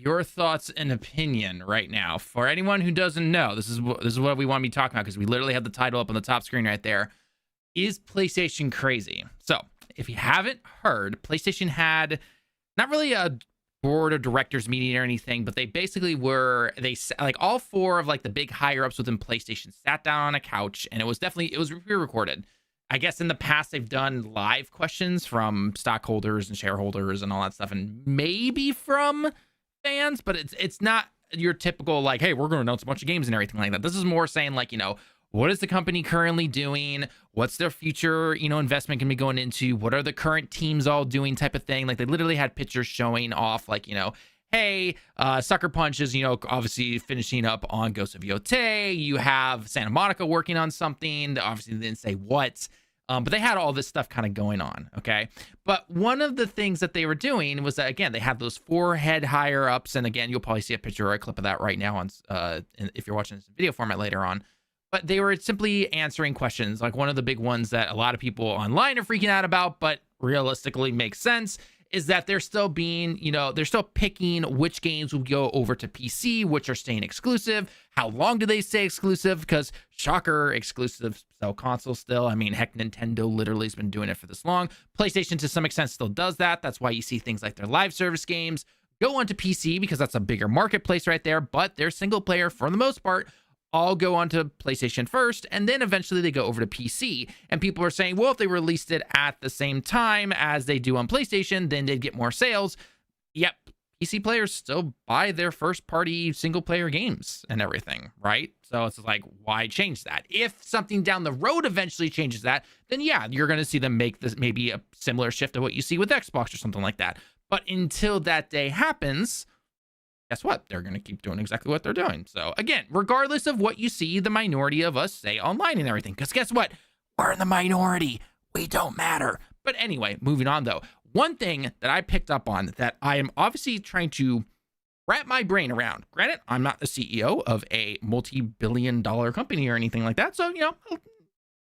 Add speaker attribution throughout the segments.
Speaker 1: Your thoughts and opinion right now. For anyone who doesn't know, this is what we want to be talking about because we literally have the title up on the top screen right there. Is PlayStation crazy? So, if you haven't heard, PlayStation had not really a board of directors meeting or anything, but they basically were like all four of like the big higher ups within PlayStation sat down on a couch, and it was pre-recorded. I guess in the past they've done live questions from stockholders and shareholders and all that stuff, and maybe from fans, but it's not your typical like, hey, we're going to announce a bunch of games and everything like that. This is more saying like, what is the company currently doing? What's their future, investment can be going into? What are the current teams all doing type of thing? Like they literally had pictures showing off like, hey, Sucker Punch is, obviously finishing up on Ghost of Yotei. You have Santa Monica working on something. Obviously they didn't say what. But they had all this stuff kind of going on, okay? But one of the things that they were doing was that, again, they had those four head higher ups. And again, you'll probably see a picture or a clip of that right now on if you're watching this in video format later on. But they were simply answering questions. Like one of the big ones that a lot of people online are freaking out about, but realistically makes sense, is that they're still being, they're still picking which games will go over to PC, which are staying exclusive. How long do they stay exclusive? Because shocker, exclusives sell consoles still. I mean, heck, Nintendo literally has been doing it for this long. PlayStation to some extent still does that. That's why you see things like their live service games go onto PC because that's a bigger marketplace right there. But they're single player for the most part. All go onto PlayStation first, and then eventually they go over to PC. And people are saying, well, if they released it at the same time as they do on PlayStation, then they'd get more sales. Yep, PC players still buy their first-party single-player games and everything, right? So it's like, why change that? If something down the road eventually changes that, then yeah, you're going to see them make this maybe a similar shift to what you see with Xbox or something like that. But until that day happens, guess what? They're going to keep doing exactly what they're doing. So again, regardless of what you see the minority of us say online and everything, because guess what? We're in the minority. We don't matter. But anyway, moving on though. One thing that I picked up on that I am obviously trying to wrap my brain around. Granted, I'm not the CEO of a multi-billion-dollar company or anything like that. So,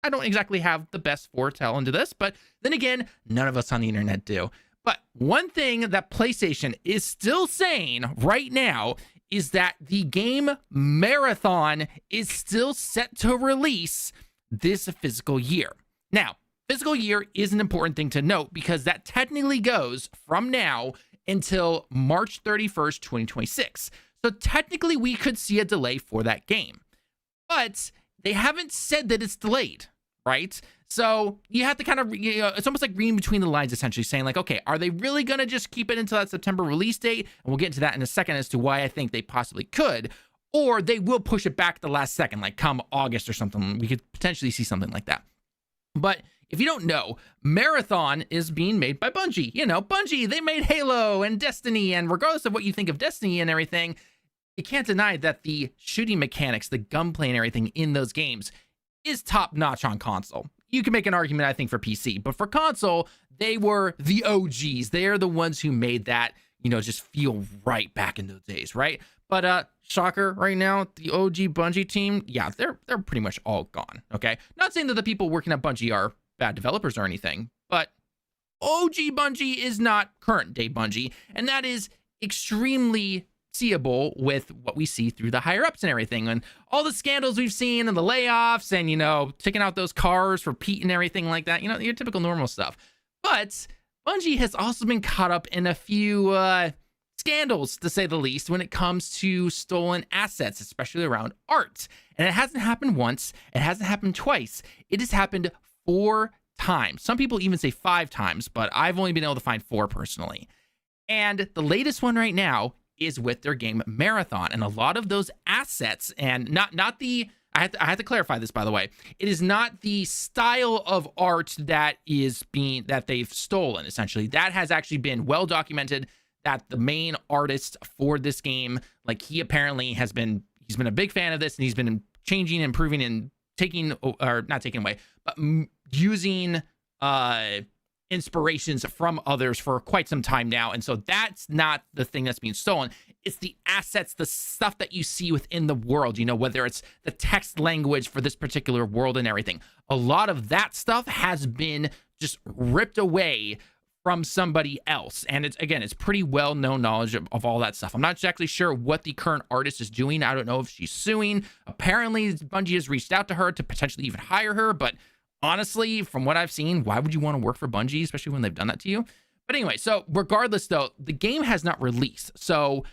Speaker 1: I don't exactly have the best foretell into this. But then again, none of us on the internet do. But one thing that PlayStation is still saying right now is that the game Marathon is still set to release this fiscal year. Now, fiscal year is an important thing to note because that technically goes from now until March 31st, 2026. So technically we could see a delay for that game. But they haven't said that it's delayed, right? So you have to kind of, it's almost like reading between the lines, essentially saying like, okay, are they really going to just keep it until that September release date? And we'll get into that in a second as to why I think they possibly could, or they will push it back the last second, like come August or something. We could potentially see something like that. But if you don't know, Marathon is being made by Bungie. Bungie, they made Halo and Destiny, and regardless of what you think of Destiny and everything, you can't deny that the shooting mechanics, the gunplay and everything in those games is top notch on console. You can make an argument, I think, for PC, but for console, they were the OGs. They are the ones who made that, just feel right back in those days, right? But shocker, right now, the OG Bungie team, yeah, they're pretty much all gone, okay? Not saying that the people working at Bungie are bad developers or anything, but OG Bungie is not current day Bungie, and that is extremely seeable with what we see through the higher ups and everything, and all the scandals we've seen and the layoffs and taking out those cars for Pete and everything like that, your typical normal stuff. But Bungie has also been caught up in a few scandals, to say the least, when it comes to stolen assets, especially around art. And it hasn't happened once, it hasn't happened twice, it has happened 4 times. Some people even say 5 times, but I've only been able to find 4 personally. And the latest one right now is with their game Marathon, and a lot of those assets, and not the, I have to clarify this, by the way, it is not the style of art that they've stolen. Essentially, that has actually been well documented that the main artist for this game, like he apparently he's been a big fan of this, and he's been changing, improving, and not taking away, but using inspirations from others for quite some time now. And so that's not the thing that's being stolen. It's the assets, the stuff that you see within the world, whether it's the text language for this particular world and everything. A lot of that stuff has been just ripped away from somebody else. And it's pretty well known knowledge of all that stuff. I'm not exactly sure what the current artist is doing. I don't know if she's suing. Apparently, Bungie has reached out to her to potentially even hire her. But honestly, from what I've seen, why would you want to work for Bungie, especially when they've done that to you? But anyway, so regardless, though, the game has not released. So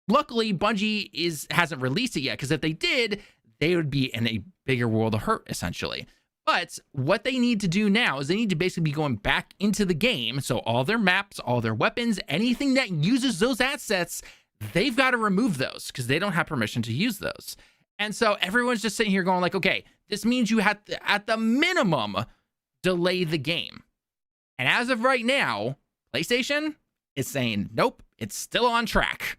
Speaker 1: luckily, Bungie hasn't released it yet, because if they did, they would be in a bigger world of hurt, essentially. But what they need to do now is they need to basically be going back into the game. So all their maps, all their weapons, anything that uses those assets, they've got to remove those because they don't have permission to use those. And so everyone's just sitting here going like, okay, this means you have to, at the minimum, delay the game. And as of right now, PlayStation is saying, nope, it's still on track.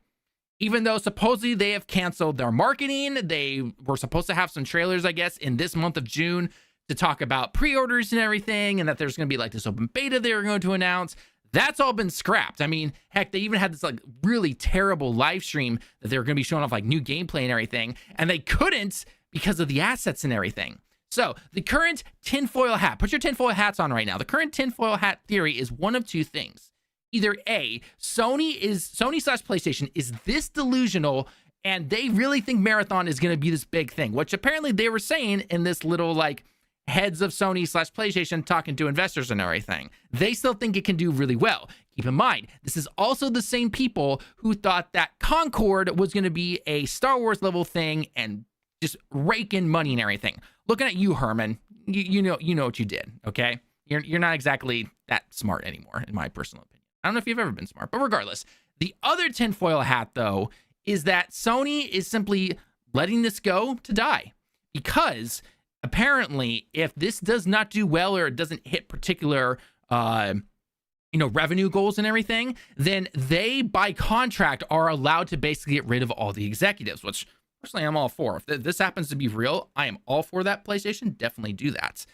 Speaker 1: Even though supposedly they have canceled their marketing. They were supposed to have some trailers, I guess, in this month of June to talk about pre-orders and everything, and that there's going to be like this open beta they were going to announce. That's all been scrapped. I mean, heck, they even had this like really terrible live stream that they were going to be showing off like new gameplay and everything, and they couldn't because of the assets and everything. So the current tinfoil hat, put your tinfoil hats on right now. The current tinfoil hat theory is one of two things. Either A, Sony/PlayStation is this delusional and they really think Marathon is going to be this big thing, which apparently they were saying in this little like heads of Sony/PlayStation talking to investors and everything. They still think it can do really well. Keep in mind, this is also the same people who thought that Concord was going to be a Star Wars level thing and just rake in money and everything. Looking at you, Herman, you know what you did, okay? You're not exactly that smart anymore, in my personal opinion. I don't know if you've ever been smart, but regardless, the other tinfoil hat, though, is that Sony is simply letting this go to die because apparently, if this does not do well or it doesn't hit particular, revenue goals and everything, then they, by contract, are allowed to basically get rid of all the executives, which personally I'm all for. If this happens to be real, I am all for that. PlayStation, definitely do that.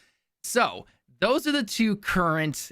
Speaker 1: So those are the two current,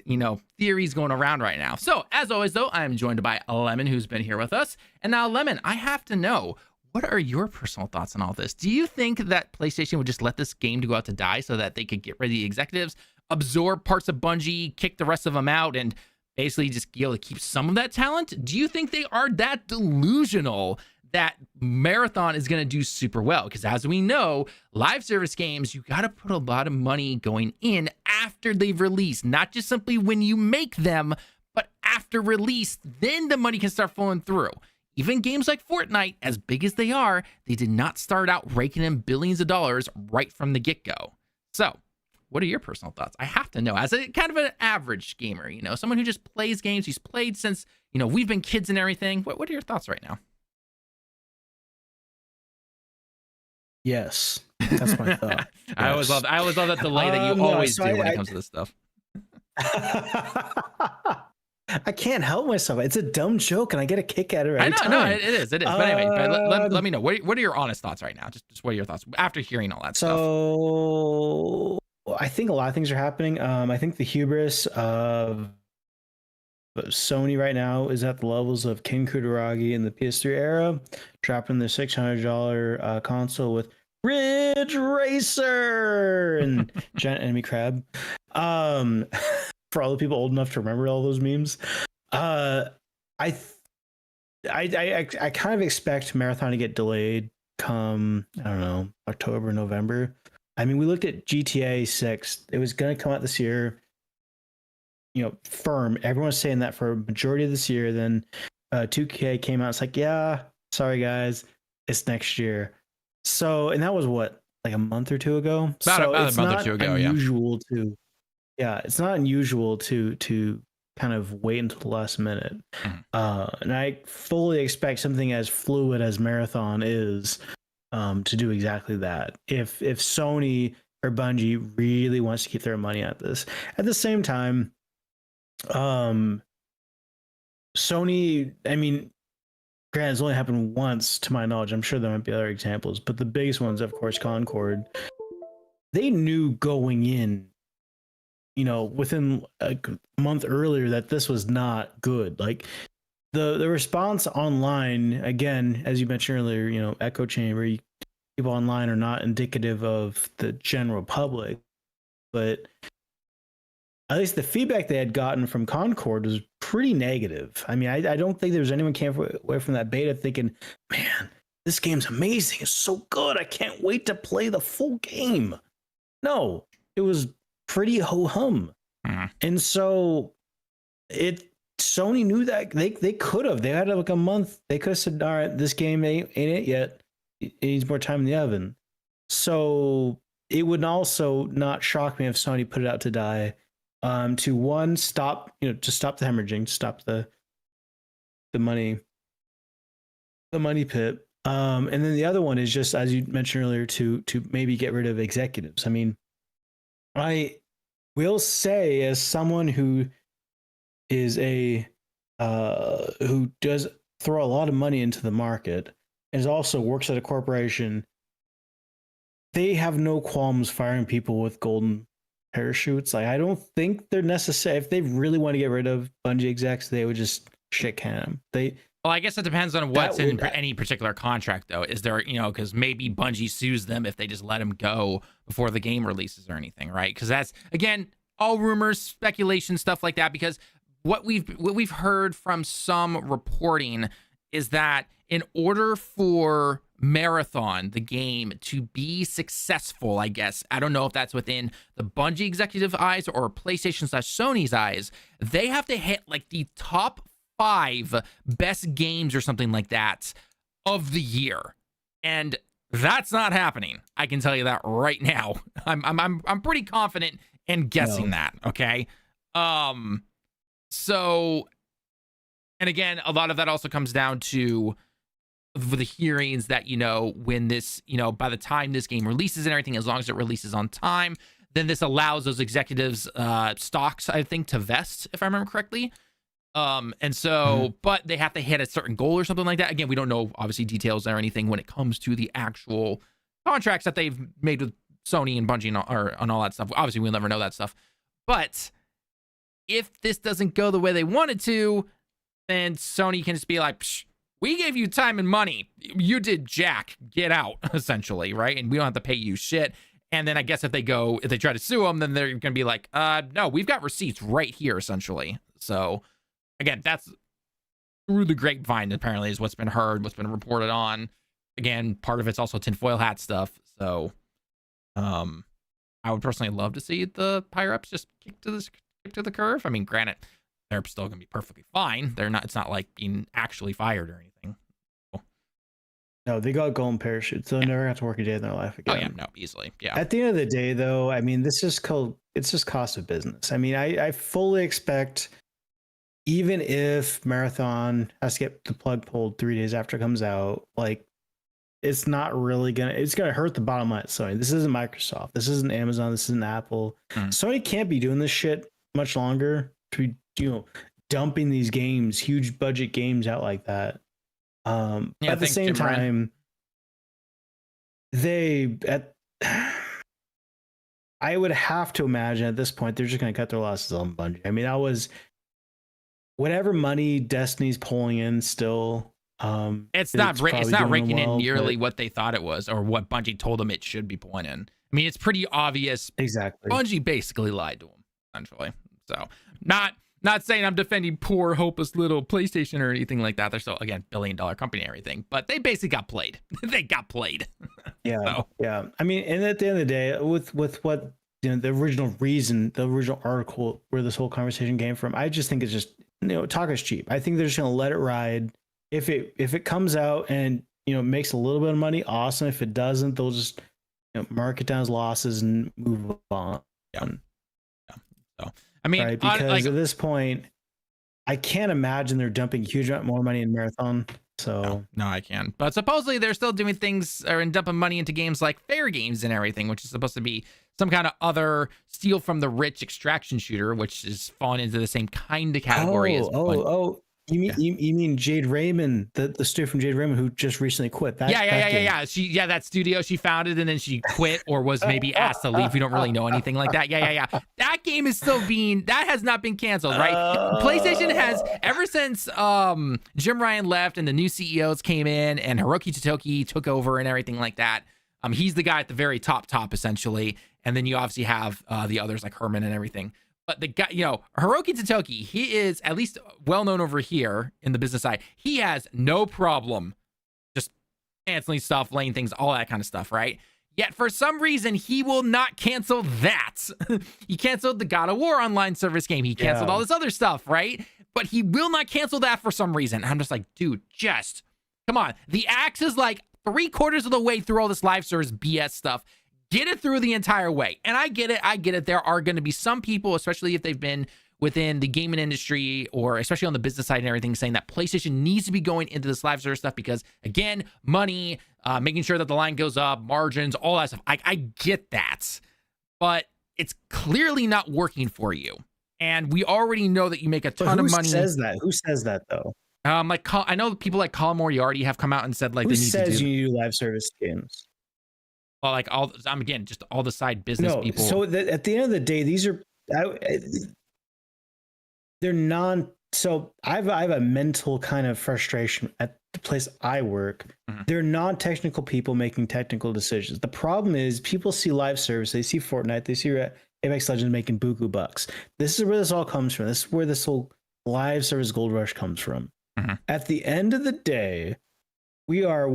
Speaker 1: theories going around right now. So as always, though, I am joined by Lemon, who's been here with us. And now, Lemon, I have to know, what are your personal thoughts on all this? Do you think that PlayStation would just let this game to go out to die so that they could get rid of the executives, absorb parts of Bungie, kick the rest of them out, and basically just be able to keep some of that talent? Do you think they are that delusional that Marathon is going to do super well? Because as we know, live service games, you got to put a lot of money going in after they've released, not just simply when you make them, but after release, then the money can start flowing through. Even games like Fortnite, as big as they are, they did not start out raking in billions of dollars right from the get-go. So, what are your personal thoughts? I have to know, as a kind of an average gamer, someone who just plays games, who's played since, we've been kids and everything. What are your thoughts right now?
Speaker 2: Yes, that's my thought. Yes.
Speaker 1: I always love that delay that you always do when it comes to this stuff.
Speaker 2: I can't help myself. It's a dumb joke, and I get a kick at it every time.
Speaker 1: No, it is. But anyway, let me know. What are your honest thoughts right now? Just what are your thoughts after hearing all that stuff?
Speaker 2: So I think a lot of things are happening. I think the hubris of Sony right now is at the levels of Ken Kutaragi in the PS3 era, trapping the $600 console with Ridge Racer and Giant Enemy Crab. For all the people old enough to remember all those memes, I kind of expect Marathon to get delayed come, I don't know, October, November. I mean, we looked at GTA 6. It was going to come out this year, firm. Everyone's saying that for a majority of this year. Then 2K came out. It's like, yeah, sorry guys, it's next year. So, and that was what, like a month or two ago?
Speaker 1: About a month or two ago,
Speaker 2: yeah. It's not unusual to kind of wait until the last minute. And I fully expect something as fluid as Marathon is to do exactly that. If Sony or Bungie really wants to keep their money at this. At the same time, Sony, I mean, granted, it's only happened once to my knowledge. I'm sure there might be other examples, but the biggest ones, of course, Concord. They knew going in, within a month earlier that this was not good. Like the response online, again, as you mentioned earlier, echo chamber, people online are not indicative of the general public, but at least the feedback they had gotten from Concord was pretty negative. I mean, I don't think there was anyone came away from that beta thinking, man, this game's amazing. It's so good. I can't wait to play the full game. No, it was pretty ho-hum. And so Sony knew that they could have. They had like a month. They could have said, all right, this game ain't it yet. It needs more time in the oven. So it would also not shock me if Sony put it out to die. To one, stop, to stop the hemorrhaging, to stop the money pit. And then the other one is just, as you mentioned earlier, to maybe get rid of executives. I mean, I will say, as someone who is who does throw a lot of money into the market and also works at a corporation, they have no qualms firing people with golden parachutes. Like, I don't think they're necessary. If they really want to get rid of Bungie execs, they would just shit can them.
Speaker 1: Well, I guess it depends on what's in any particular contract, though. Is there, because maybe Bungie sues them if they just let them go before the game releases or anything, right? Because that's, again, all rumors, speculation, stuff like that. Because what we've heard from some reporting is that in order for Marathon, the game, to be successful, I guess, I don't know if that's within the Bungie executive eyes or PlayStation/Sony's eyes, they have to hit like the top 5 best games or something like that of the year, and that's not happening. I can tell you that right now. I'm pretty confident in guessing that. Okay. So, and again, a lot of that also comes down to the hearings that, when this, by the time this game releases and everything, as long as it releases on time, then this allows those executives stocks, I think, to vest, if I remember correctly. And so, but they have to hit a certain goal or something like that. Again, we don't know, obviously, details or anything when it comes to the actual contracts that they've made with Sony and Bungie and all that stuff. Obviously, we'll never know that stuff. But if this doesn't go the way they wanted to, then Sony can just be like, psh, we gave you time and money. You did jack. Get out, essentially, right? And we don't have to pay you shit. And then I guess if they try to sue them, then they're going to be like, no, we've got receipts right here, essentially. So, again, that's through the grapevine, apparently, is what's been heard, what's been reported on. Again, part of it's also tinfoil hat stuff. So, I would personally love to see the higher-ups just kick to the curve. I mean, granted, they're still going to be perfectly fine. It's not like being actually fired or anything.
Speaker 2: No, they got golden parachutes. They'll never have to work a day in their life again.
Speaker 1: Oh, yeah, no, easily. Yeah.
Speaker 2: At the end of the day, though, I mean, it's just cost of business. I mean, I fully expect, even if Marathon has to get the plug pulled 3 days after it comes out, like, it's not really it's gonna hurt the bottom line at Sony. This isn't Microsoft. This isn't Amazon. This isn't Apple. Sony can't be doing this shit much longer to be, dumping these games, huge budget games out like that. At the same time, I would have to imagine at this point they're just going to cut their losses on Bungie. I mean, whatever money Destiny's pulling in still.
Speaker 1: It's not raking in nearly what they thought it was or what Bungie told them it should be pulling in. I mean, it's pretty obvious.
Speaker 2: Exactly.
Speaker 1: Bungie basically lied to them, essentially. So, not saying I'm defending poor, hopeless little PlayStation or anything like that. They're still, again, $1 billion company and everything, but they basically got played. They got played.
Speaker 2: Yeah.
Speaker 1: So.
Speaker 2: Yeah. I mean, and at the end of the day, with what, the original reason, the original article where this whole conversation came from, I just think it's just, talk is cheap. I think they're just going to let it ride. If it comes out and, makes a little bit of money, awesome. If it doesn't, they'll just, mark it down as losses and move on.
Speaker 1: Yeah. So, I mean,
Speaker 2: right? Because at this point, I can't imagine they're dumping a huge amount more money in Marathon. So
Speaker 1: no, I can. But supposedly they're still doing things and dumping money into games like Fair Games and everything, which is supposed to be some kind of other steal from the rich extraction shooter, which is falling into the same kind of category as
Speaker 2: You mean Jade Raymond, the studio from Jade Raymond who just recently quit?
Speaker 1: Yeah. That studio she founded and then she quit or was maybe asked to leave. We don't really know anything like that. Yeah. That game is still that has not been canceled, right? PlayStation has, ever since Jim Ryan left and the new CEOs came in and Hiroki Totoki took over and everything like that. He's the guy at the very top essentially, and then you obviously have the others like Herman and everything. But the guy, Hiroki Totoki, he is at least well known over here in the business side. He has no problem just canceling stuff, laying things, all that kind of stuff, right? Yet for some reason, he will not cancel that. He canceled the God of War online service game. He canceled all this other stuff, right? But he will not cancel that for some reason. I'm just like, dude, just come on. The axe is like 3/4 of the way through all this live service BS stuff. Get it through the entire way. And I get it. There are going to be some people, especially if they've been within the gaming industry or especially on the business side and everything, saying that PlayStation needs to be going into this live service stuff because, again, money, making sure that the line goes up, margins, all that stuff. I get that. But it's clearly not working for you. And we already know that you make a ton of money.
Speaker 2: Who says that? Who says that, though?
Speaker 1: I know people like Colin Moriarty have come out and said like
Speaker 2: who
Speaker 1: they need
Speaker 2: says
Speaker 1: to do,
Speaker 2: you do live service games?
Speaker 1: Well, like just all the side business people.
Speaker 2: So at the end of the day, these are they're non. So I have a mental kind of frustration at the place I work.
Speaker 1: Mm-hmm.
Speaker 2: They're non-technical people making technical decisions. The problem is people see live service, they see Fortnite, they see Apex Legends making buku bucks. This is where this all comes from. This is where this whole live service gold rush comes from.
Speaker 1: Mm-hmm.
Speaker 2: At the end of the day, we are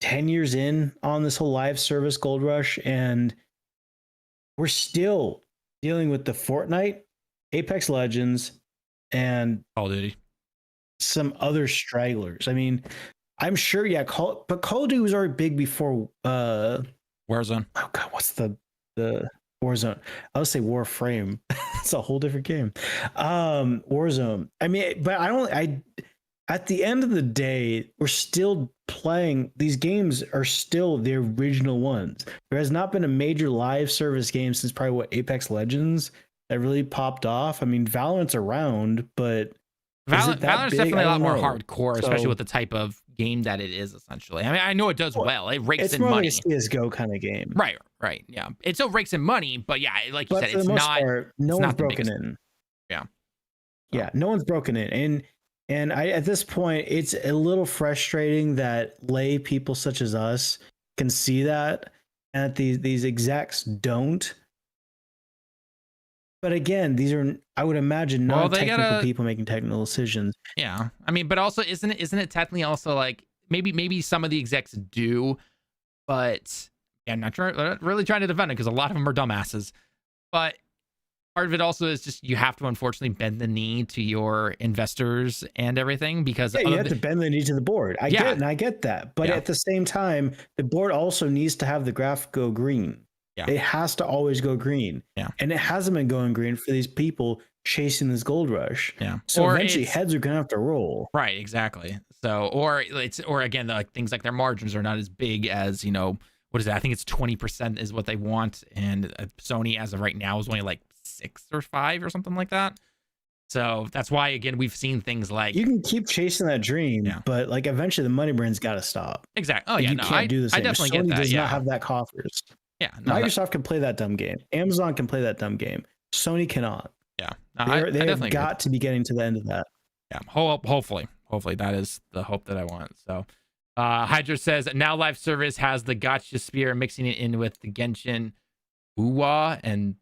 Speaker 2: 10 years in on this whole live service gold rush, and we're still dealing with the Fortnite, Apex Legends, and
Speaker 1: Call of Duty,
Speaker 2: some other stragglers. I mean, I'm sure, but Call of Duty was already big before
Speaker 1: Warzone.
Speaker 2: Oh god, what's the Warzone? I would say Warframe. It's a whole different game. Warzone. I mean, but at the end of the day, we're still playing. These games are still the original ones. There has not been a major live service game since probably Apex Legends that really popped off. I mean, Valorant's around, but
Speaker 1: Valorant's definitely a lot more hardcore, especially with the type of game that it is, essentially. I mean, I know it does well. It rakes in money.
Speaker 2: It's more like a CSGO kind of game.
Speaker 1: Right. Yeah. It still rakes in money, but yeah, like you said,
Speaker 2: for
Speaker 1: it's
Speaker 2: the most
Speaker 1: not.
Speaker 2: Part, no one's broken in.
Speaker 1: Yeah.
Speaker 2: Yeah, no one's broken in. And at this point, it's a little frustrating that lay people such as us can see that, and that these execs don't. But again, these are, I would imagine, non-technical people making technical decisions.
Speaker 1: Yeah, I mean, but also, isn't it technically also like maybe some of the execs do, but yeah, I'm not really trying to defend it because a lot of them are dumbasses. But part of it also is just you have to unfortunately bend the knee to your investors and everything because
Speaker 2: you have to bend the knee to the board. I get that, but at the same time, the board also needs to have the graph go green. Yeah. It has to always go green. Yeah. And it hasn't been going green for these people chasing this gold rush.
Speaker 1: Yeah.
Speaker 2: So eventually heads are gonna have to roll.
Speaker 1: Right, exactly. So or again, like things like their margins are not as big as, what is it? I think it's 20% is what they want. And Sony as of right now is only like 6 or 5 or something like that. So that's why, again, we've seen things like
Speaker 2: you can keep chasing that dream, but like eventually the money burn's got to stop.
Speaker 1: Exactly. Oh yeah,
Speaker 2: you can't do the same.
Speaker 1: I definitely
Speaker 2: Sony
Speaker 1: get that.
Speaker 2: Does not have that coffers.
Speaker 1: Yeah,
Speaker 2: Microsoft can play that dumb game. Amazon can play that dumb game. Sony cannot.
Speaker 1: Yeah,
Speaker 2: they've got to be getting to the end of that.
Speaker 1: Yeah, hopefully that is the hope that I want. So, Hydra says now live service has the gotcha spear, mixing it in with the Genshin, Uwa, and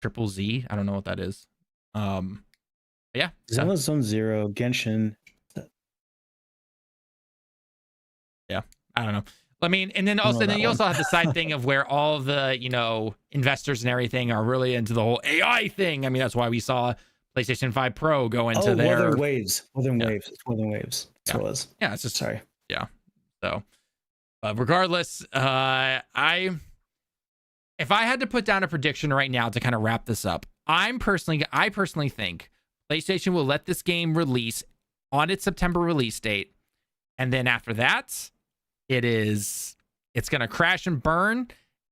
Speaker 1: Triple Z. I don't know what that is. Yeah,
Speaker 2: Zone Zero, Genshin.
Speaker 1: Yeah, I don't know. I mean, and then also you also have the side thing of where all the investors and everything are really into the whole AI thing. I mean, that's why we saw PlayStation 5 Pro go into their
Speaker 2: More than waves. It's more than waves. That's what it was.
Speaker 1: Yeah, it's just
Speaker 2: sorry.
Speaker 1: Yeah. So, regardless, if I had to put down a prediction right now to kind of wrap this up, I personally think PlayStation will let this game release on its September release date, and then after that, it's going to crash and burn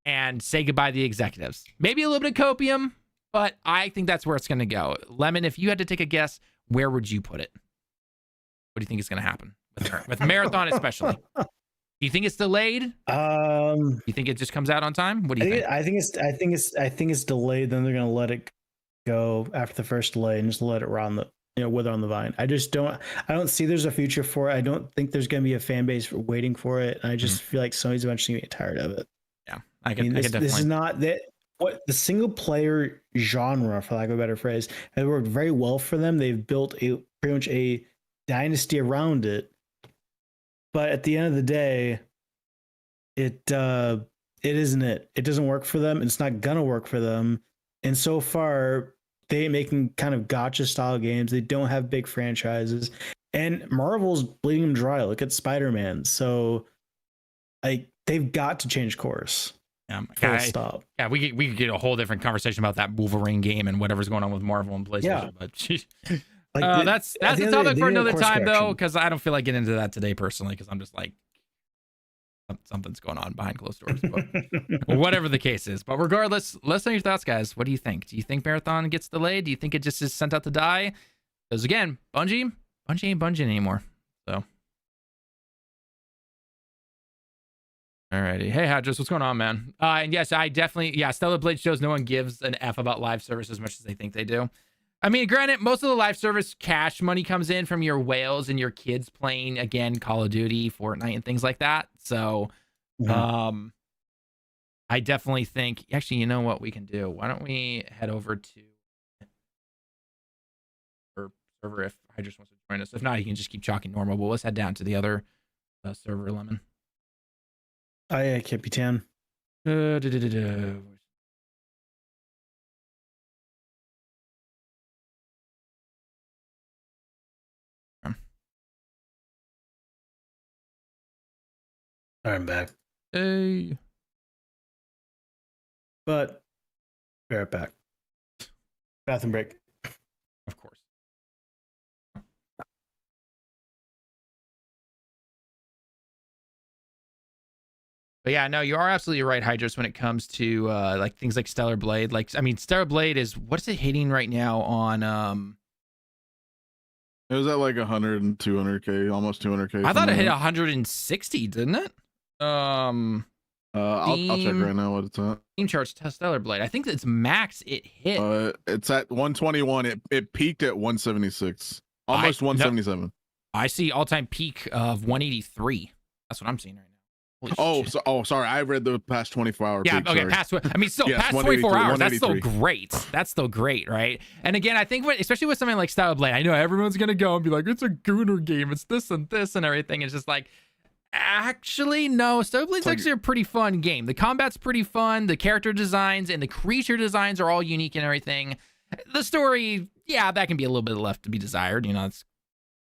Speaker 1: and say goodbye to the executives. Maybe a little bit of copium, but I think that's where it's going to go. Lemon, if you had to take a guess, where would you put it? What do you think is going to happen with Marathon, especially? Do you think it's delayed? You think it just comes out on time? What do you think?
Speaker 2: I think it's delayed. Then they're going to let it go after the first delay and just let it run wither on the vine. I don't see there's a future for it. I don't think there's going to be a fan base waiting for it. And I just feel like Sony's eventually going to get tired of it.
Speaker 1: Yeah, I can definitely.
Speaker 2: This is not that what the single player genre, for lack of a better phrase, has worked very well for them. They've built a pretty much a dynasty around it. But at the end of the day, it isn't it. It doesn't work for them. It's not gonna work for them. And so far, they ain't making kind of gotcha style games. They don't have big franchises. And Marvel's bleeding them dry. Look at Spider-Man. So like they've got to change course. Full stop.
Speaker 1: Yeah, we could get a whole different conversation about that Wolverine game and whatever's going on with Marvel and PlayStation.
Speaker 2: Yeah.
Speaker 1: But that's a topic for another time, though, because I don't feel like getting into that today personally, because I'm just like, something's going on behind closed doors. But whatever the case is. But regardless, let's know your thoughts, guys. What do you think? Do you think Marathon gets delayed? Do you think it just is sent out to die? Because again, Bungie ain't Bungie anymore. So. Alrighty. Hey, Hadris, what's going on, man? And yes, I definitely, Stellar Blade shows no one gives an F about live service as much as they think they do. I mean, granted, most of the live service cash money comes in from your whales and your kids playing, again, Call of Duty, Fortnite, and things like that. So, I definitely think, actually, you know what we can do? Why don't we head over to our server if Hadris wants to join us. If not, he can just keep chalking normal. But let's head down to the other server, Lemon.
Speaker 2: Oh yeah, Capitan.
Speaker 1: All
Speaker 2: right, I'm back.
Speaker 1: Hey.
Speaker 2: But be right back. Bathroom break.
Speaker 1: Of course. But yeah, no, you are absolutely right, Hydros, when it comes to like things like Stellar Blade. Like, I mean, Stellar Blade is, what's it hitting right now on
Speaker 3: It was at like 100 and 200k, almost 200k.
Speaker 1: I thought it hit 160, didn't it?
Speaker 3: I'll check right now what it's at.
Speaker 1: Team charts Stellar Blade. I think it's max it hit.
Speaker 3: It's at 121. It peaked at 176. Almost 177.
Speaker 1: No, I see all-time peak of 183. That's what I'm seeing right now.
Speaker 3: Sorry. I read the past 24-hour peak.
Speaker 1: Okay,
Speaker 3: sorry.
Speaker 1: past 24 hours. That's still great. That's still great, right? And again, I think especially with something like Stellar Blade, I know everyone's gonna go and be like, it's a Gooner game, it's this and this and everything. It's just like, actually, no. Stellar Blade's actually a pretty fun game. The combat's pretty fun. The character designs and the creature designs are all unique and everything. The story, yeah, that can be a little bit left to be desired. You know, it's,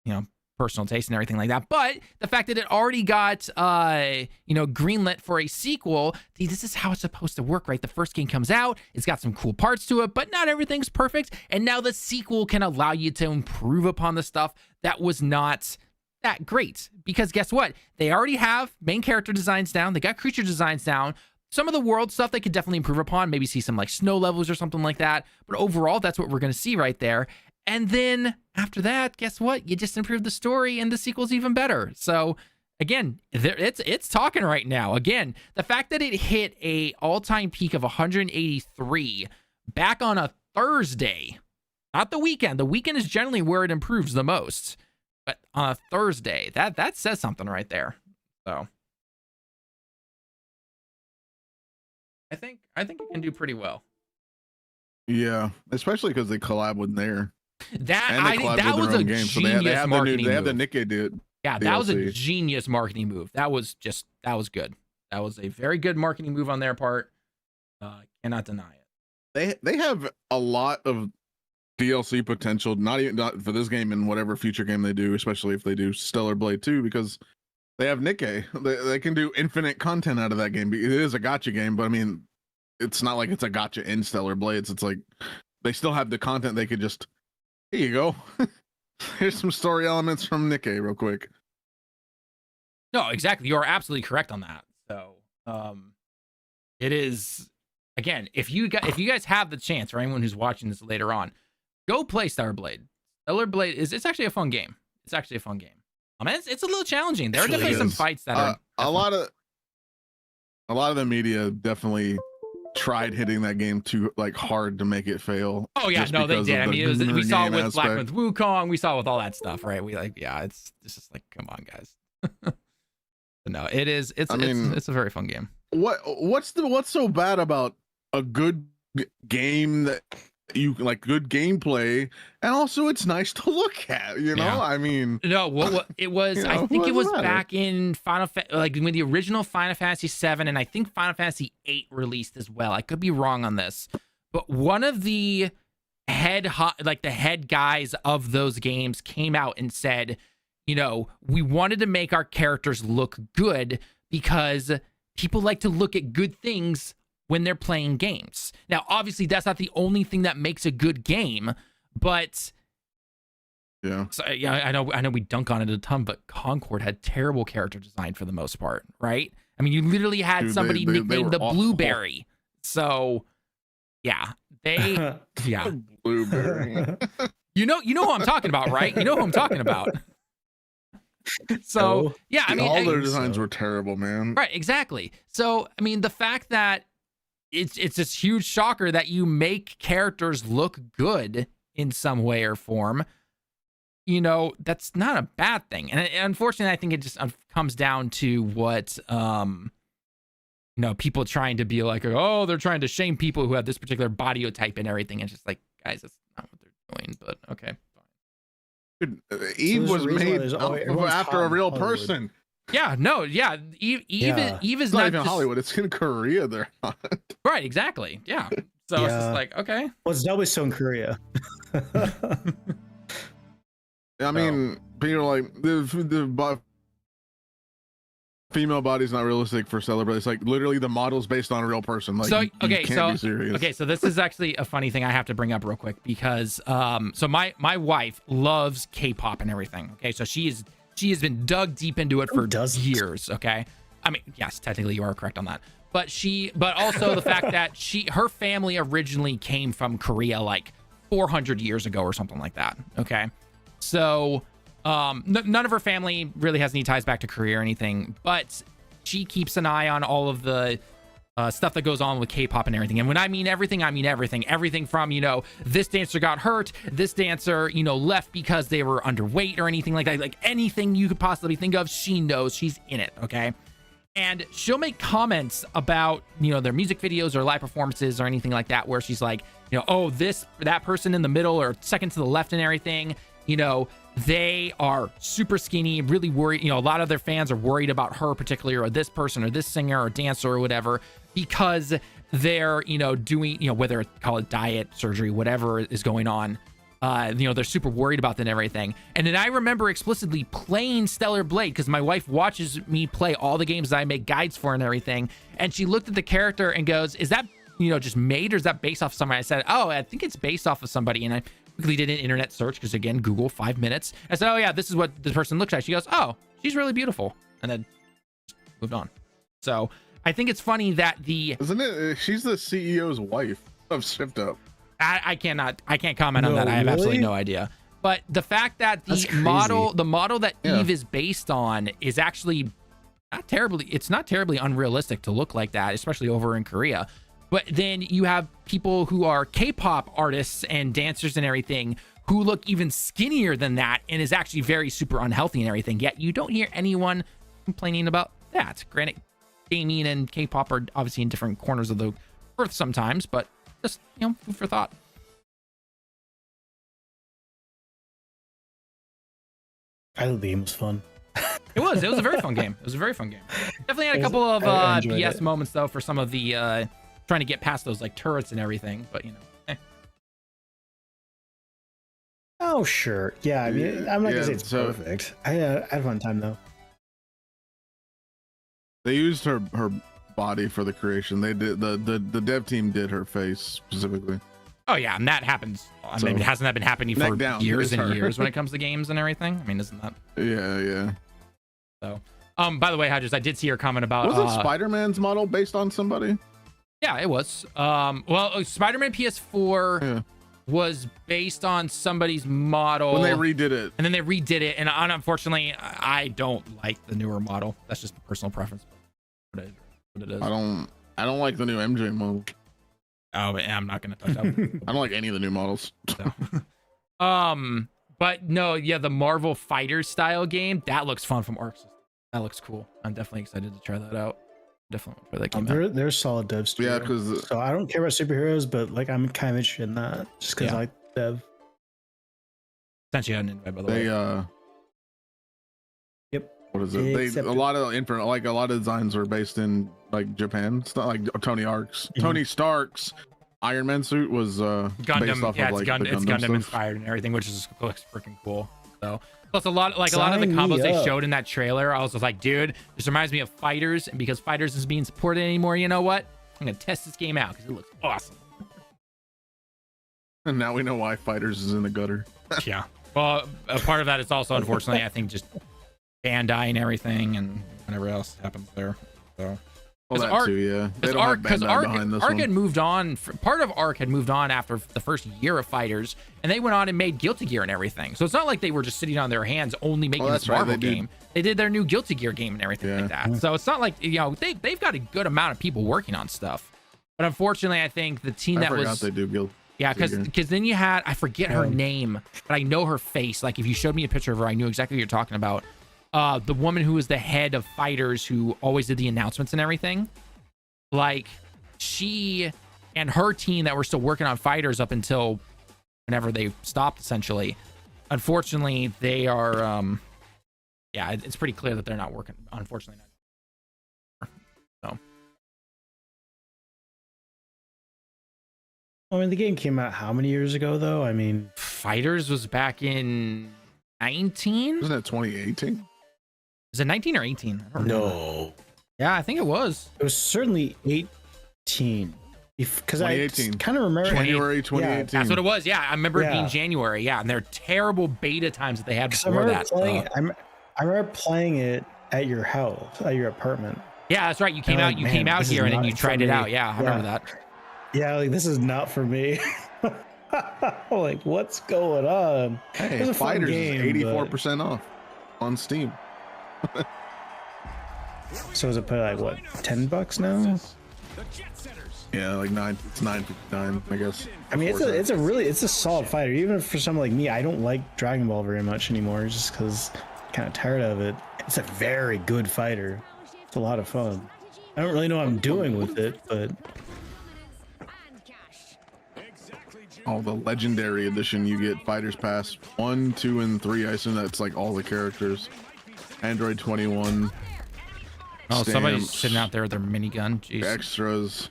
Speaker 1: you know, personal taste and everything like that. But the fact that it already got greenlit for a sequel, this is how it's supposed to work, right? The first game comes out, it's got some cool parts to it, but not everything's perfect. And now the sequel can allow you to improve upon the stuff that was not that great. Because guess what? They already have main character designs down, they got creature designs down. Some of the world stuff they could definitely improve upon, maybe see some like snow levels or something like that. But overall, that's what we're going to see right there. And then after that, guess what? You just improved the story and the sequel's even better. So again, it's talking right now. Again, the fact that it hit a all-time peak of 183 back on a Thursday, not the weekend. The weekend is generally where it improves the most. But on a Thursday, that says something right there. So I think it can do pretty well.
Speaker 3: Yeah, especially because they collab with Nair.
Speaker 1: That was a genius marketing move.
Speaker 3: They have the Nikkei dude.
Speaker 1: Yeah, that was a genius marketing move. That was good. That was a very good marketing move on their part. Cannot deny
Speaker 3: it. They have a lot of DLC potential, not for this game and whatever future game they do, especially if they do Stellar Blade 2, because they have Nikkei. They can do infinite content out of that game. It is a gacha game, but I mean, it's not like it's a gacha in Stellar Blades. It's like they still have the content. They could just, here you go. Here's some story elements from Nikkei real quick.
Speaker 1: No, exactly. You're absolutely correct on that. So it is, again, if you guys have the chance, for anyone who's watching this later on, go play Stellar Blade. Stellar Blade it's actually a fun game. It's actually a fun game. I mean, it's a little challenging. There are definitely some fights that are
Speaker 3: a lot of the media definitely tried hitting that game too hard to make it fail.
Speaker 1: Oh yeah, no, they did. I mean, we saw it with Black with Wukong, we saw it with all that stuff, right? It's just like, come on, guys. But no, it's a very fun game.
Speaker 3: What's so bad about a good game that you like, good gameplay, and also it's nice to look at. You know,
Speaker 1: Yeah.
Speaker 3: I mean,
Speaker 1: No, what it was,
Speaker 3: You know,
Speaker 1: I think
Speaker 3: what
Speaker 1: it
Speaker 3: does
Speaker 1: was
Speaker 3: it matter?
Speaker 1: back in like when the original Final Fantasy 7 and I think Final Fantasy 8 released as well. I could be wrong on this, but one of the the head guys of those games came out and said, you know, we wanted to make our characters look good because people like to look at good things when they're playing games. Now, obviously, that's not the only thing that makes a good game, but
Speaker 3: yeah.
Speaker 1: so, yeah, I know we dunk on it a ton, but Concord had terrible character design for the most part, right? I mean, you literally had
Speaker 3: Dude,
Speaker 1: somebody
Speaker 3: they
Speaker 1: nicknamed
Speaker 3: were
Speaker 1: the
Speaker 3: awful.
Speaker 1: Blueberry. So, yeah, yeah,
Speaker 3: Blueberry.
Speaker 1: you know who I'm talking about, right? You know who I'm talking about. So,
Speaker 2: No.
Speaker 1: yeah, I mean,
Speaker 3: All their
Speaker 2: think
Speaker 3: designs
Speaker 2: so.
Speaker 3: were terrible, man.
Speaker 1: right, exactly. So, I mean, the fact that it's this huge shocker that you make characters look good in some way or form, you know, that's not a bad thing. And unfortunately, I think it just comes down to what you know, people trying to be like, oh, they're trying to shame people who have this particular body type and everything. It's just like, guys, that's not what they're doing, but okay.
Speaker 3: Dude, Eve
Speaker 2: there's a
Speaker 3: was
Speaker 2: reason why
Speaker 3: made
Speaker 2: there's always- everyone's
Speaker 3: after
Speaker 2: taught
Speaker 3: a
Speaker 2: in
Speaker 3: real
Speaker 2: Hollywood.
Speaker 3: person.
Speaker 1: Yeah, no, yeah. Eve
Speaker 2: Yeah.
Speaker 1: is
Speaker 3: It's not even
Speaker 1: just-
Speaker 3: Hollywood. It's in Korea. They're not.
Speaker 1: Right, exactly. Yeah. So it's just
Speaker 2: Yeah.
Speaker 1: like, okay.
Speaker 2: Well, it's always so in Korea.
Speaker 3: I mean, people are like the female body's not realistic for Celebrate. It's like literally the model's based on a real person. Like,
Speaker 1: So,
Speaker 3: you
Speaker 1: okay,
Speaker 3: can't
Speaker 1: so-
Speaker 3: be serious.
Speaker 1: Okay, so this is actually a funny thing I have to bring up real quick because so my wife loves K-pop and everything. Okay, so she has been dug deep into it for
Speaker 2: doesn't?
Speaker 1: years. Okay, I mean, yes, technically you are correct on that, but also the fact that her family originally came from Korea like 400 years ago or something like that. Okay, so none of her family really has any ties back to Korea or anything, but she keeps an eye on all of the stuff that goes on with K-pop and everything. And when I mean everything, I mean everything. Everything from, you know, this dancer got hurt, this dancer, you know, left because they were underweight or anything like that. Like anything you could possibly think of, she knows. She's in it, okay? And she'll make comments about, you know, their music videos or live performances or anything like that, where she's like, you know, oh, that person in the middle or second to the left and everything, you know, they are super skinny, really worried. You know, a lot of their fans are worried about her particularly, or this person or this singer or dancer or whatever, because they're, you know, doing, you know, whether call it diet, surgery, whatever is going on. You know, they're super worried about that and everything. And then I remember explicitly playing Stellar Blade because my wife watches me play all the games that I make guides for and everything. And she looked at the character and goes, is that, you know, just made or is that based off somebody? I said, oh, I think it's based off of somebody. And I quickly did an internet search because, again, Google, 5 minutes. I said, oh, yeah, this is what this person looks like. She goes, oh, she's really beautiful. And then moved on. So I think it's funny that
Speaker 3: Isn't it? She's the CEO's wife of Shift Up.
Speaker 1: I can't comment on
Speaker 2: No,
Speaker 1: that. I have absolutely
Speaker 2: really?
Speaker 1: no idea. But the fact that
Speaker 2: That's
Speaker 1: the
Speaker 2: crazy.
Speaker 1: model that
Speaker 3: Yeah.
Speaker 1: Eve is based on is actually not terribly unrealistic to look like that, especially over in Korea. But then you have people who are K-pop artists and dancers and everything who look even skinnier than that and is actually very super unhealthy and everything. Yet you don't hear anyone complaining about that. Granted, gaming and K-pop are obviously in different corners of the earth sometimes, but just, you know, food for thought.
Speaker 2: I thought the game was fun.
Speaker 1: It was a very fun game. It was a very fun game. Definitely had a
Speaker 2: It was-
Speaker 1: couple of
Speaker 2: I enjoyed
Speaker 1: BS
Speaker 2: it.
Speaker 1: moments though for some of the trying to get past those like turrets and everything, but you know.
Speaker 2: Oh, sure. Yeah, I mean, I'm not
Speaker 3: Yeah,
Speaker 2: gonna say it's
Speaker 3: so-
Speaker 2: perfect. I had a fun time though.
Speaker 3: They used her body for the creation. They did the dev team did her face specifically.
Speaker 1: Oh yeah, and that happens. I mean,
Speaker 3: So,
Speaker 1: hasn't that been happening
Speaker 3: neck
Speaker 1: for
Speaker 3: down,
Speaker 1: years
Speaker 3: it's
Speaker 1: and
Speaker 3: her.
Speaker 1: years when it comes to games and everything? I mean, isn't that
Speaker 3: Yeah.
Speaker 1: so? By the way, Hodges, I did see your comment about
Speaker 3: Was it Spider-Man's model based on somebody?
Speaker 1: Yeah, it was. Well, Spider-Man PS4
Speaker 3: Yeah.
Speaker 1: was based on somebody's model
Speaker 3: When they redid it.
Speaker 1: and then they redid it, and unfortunately, I don't like the newer model. That's just a personal preference. What it is.
Speaker 3: I don't like the new MJ model.
Speaker 1: Oh, yeah, I'm not gonna touch that.
Speaker 3: I don't like any of the new models.
Speaker 1: So. But no, yeah, the Marvel Fighter style game that looks fun from Arc System. That looks cool. I'm definitely excited to try that out. Definitely before they came out.
Speaker 2: They're solid devs too.
Speaker 3: Yeah, because
Speaker 2: so I don't care about superheroes, but like I'm kind of interested in that just because
Speaker 1: Yeah.
Speaker 2: I like dev.
Speaker 1: Sent you an invite, by the way.
Speaker 3: they
Speaker 2: Yep.
Speaker 3: what is it? They
Speaker 2: Accepted.
Speaker 3: a lot of designs are based in like Japan. It's not like Tony
Speaker 2: Mhm.
Speaker 3: Stark's Iron Man suit was based
Speaker 1: Gundam,
Speaker 3: off
Speaker 1: yeah,
Speaker 3: of
Speaker 1: it's,
Speaker 3: like the
Speaker 1: Gundam
Speaker 3: stuff.
Speaker 1: inspired and everything, which is looks freaking cool. So plus a lot of the
Speaker 2: Sign
Speaker 1: combos
Speaker 2: me
Speaker 1: they
Speaker 2: up.
Speaker 1: showed in that trailer, I was just like, dude, this reminds me of Fighters, and because Fighters isn't being supported anymore, you know what? I'm gonna test this game out because it looks awesome.
Speaker 3: And now we know why Fighters is in the gutter.
Speaker 1: Yeah. Well, a part of that is also unfortunately, I think, just Bandai and everything, and whatever else happens there. So.
Speaker 3: Well,
Speaker 1: 'Cause
Speaker 3: that
Speaker 1: Arc-
Speaker 3: too, yeah. They
Speaker 1: Because
Speaker 3: don't
Speaker 1: Arc,
Speaker 3: have Bandai behind this
Speaker 1: Arc
Speaker 3: one.
Speaker 1: had moved on. Part of Arc had moved on after the first year of Fighters, and they went on and made Guilty Gear and everything. So it's not like they were just sitting on their hands only making
Speaker 3: that's
Speaker 1: this
Speaker 3: right,
Speaker 1: Marvel
Speaker 3: they did.
Speaker 1: game. They did their new Guilty Gear game and everything like that. So it's not like, you know, they've got a good amount of people working on stuff. But unfortunately, I think the team
Speaker 3: I
Speaker 1: that
Speaker 3: forgot
Speaker 1: was
Speaker 3: they do guild.
Speaker 1: yeah,
Speaker 3: Gear.
Speaker 1: because then you had, I forget her name, but I know her face. Like if you showed me a picture of her, I knew exactly what you're talking about. The woman who was the head of Fighters, who always did the announcements and everything. Like she and her team that were still working on Fighters up until whenever they stopped, essentially. Unfortunately, they are yeah, it's pretty clear that they're not working, unfortunately. So
Speaker 2: I mean, the game came out how many years ago, though? I mean,
Speaker 1: Fighters was back in 19.
Speaker 3: Isn't that 2018?
Speaker 1: Is it 19 or 18? I don't remember.
Speaker 2: no,
Speaker 1: Yeah, I think it was.
Speaker 2: it was certainly 18. Because I
Speaker 3: 2018.
Speaker 2: kind of remember.
Speaker 3: January 2018.
Speaker 1: That's what it was. Yeah, I remember it being
Speaker 2: Yeah.
Speaker 1: January. Yeah, and their terrible beta times that they had
Speaker 2: 'Cause I
Speaker 1: before
Speaker 2: remember
Speaker 1: that.
Speaker 2: playing. I remember playing it at your house, at your apartment.
Speaker 1: Yeah, that's right. You came
Speaker 2: I'm
Speaker 1: out.
Speaker 2: like,
Speaker 1: You
Speaker 2: man,
Speaker 1: came out
Speaker 2: this is
Speaker 1: here and then
Speaker 2: not
Speaker 1: you
Speaker 2: for
Speaker 1: tried it
Speaker 2: me.
Speaker 1: out. Yeah, I remember that.
Speaker 2: Yeah, like this is not for me. Like, what's going on? It
Speaker 3: Hey,
Speaker 2: was a fun
Speaker 3: Fighters
Speaker 2: game,
Speaker 3: is 84% off on Steam.
Speaker 2: So is it put like what, $10 now?
Speaker 3: Yeah, like it's 9.59, I guess.
Speaker 2: I mean, it's a solid fighter. Even for someone like me, I don't like Dragon Ball very much anymore, just because I'm kind of tired of it. It's a very good fighter. It's a lot of fun. I don't really know what I'm doing with it, but
Speaker 3: Oh, the legendary edition, you get Fighters Pass 1, 2, and 3. I assume that's like all the characters. Android 21.
Speaker 1: Oh, somebody's
Speaker 3: stamps,
Speaker 1: sitting out there with their minigun. Jeez.
Speaker 3: extras.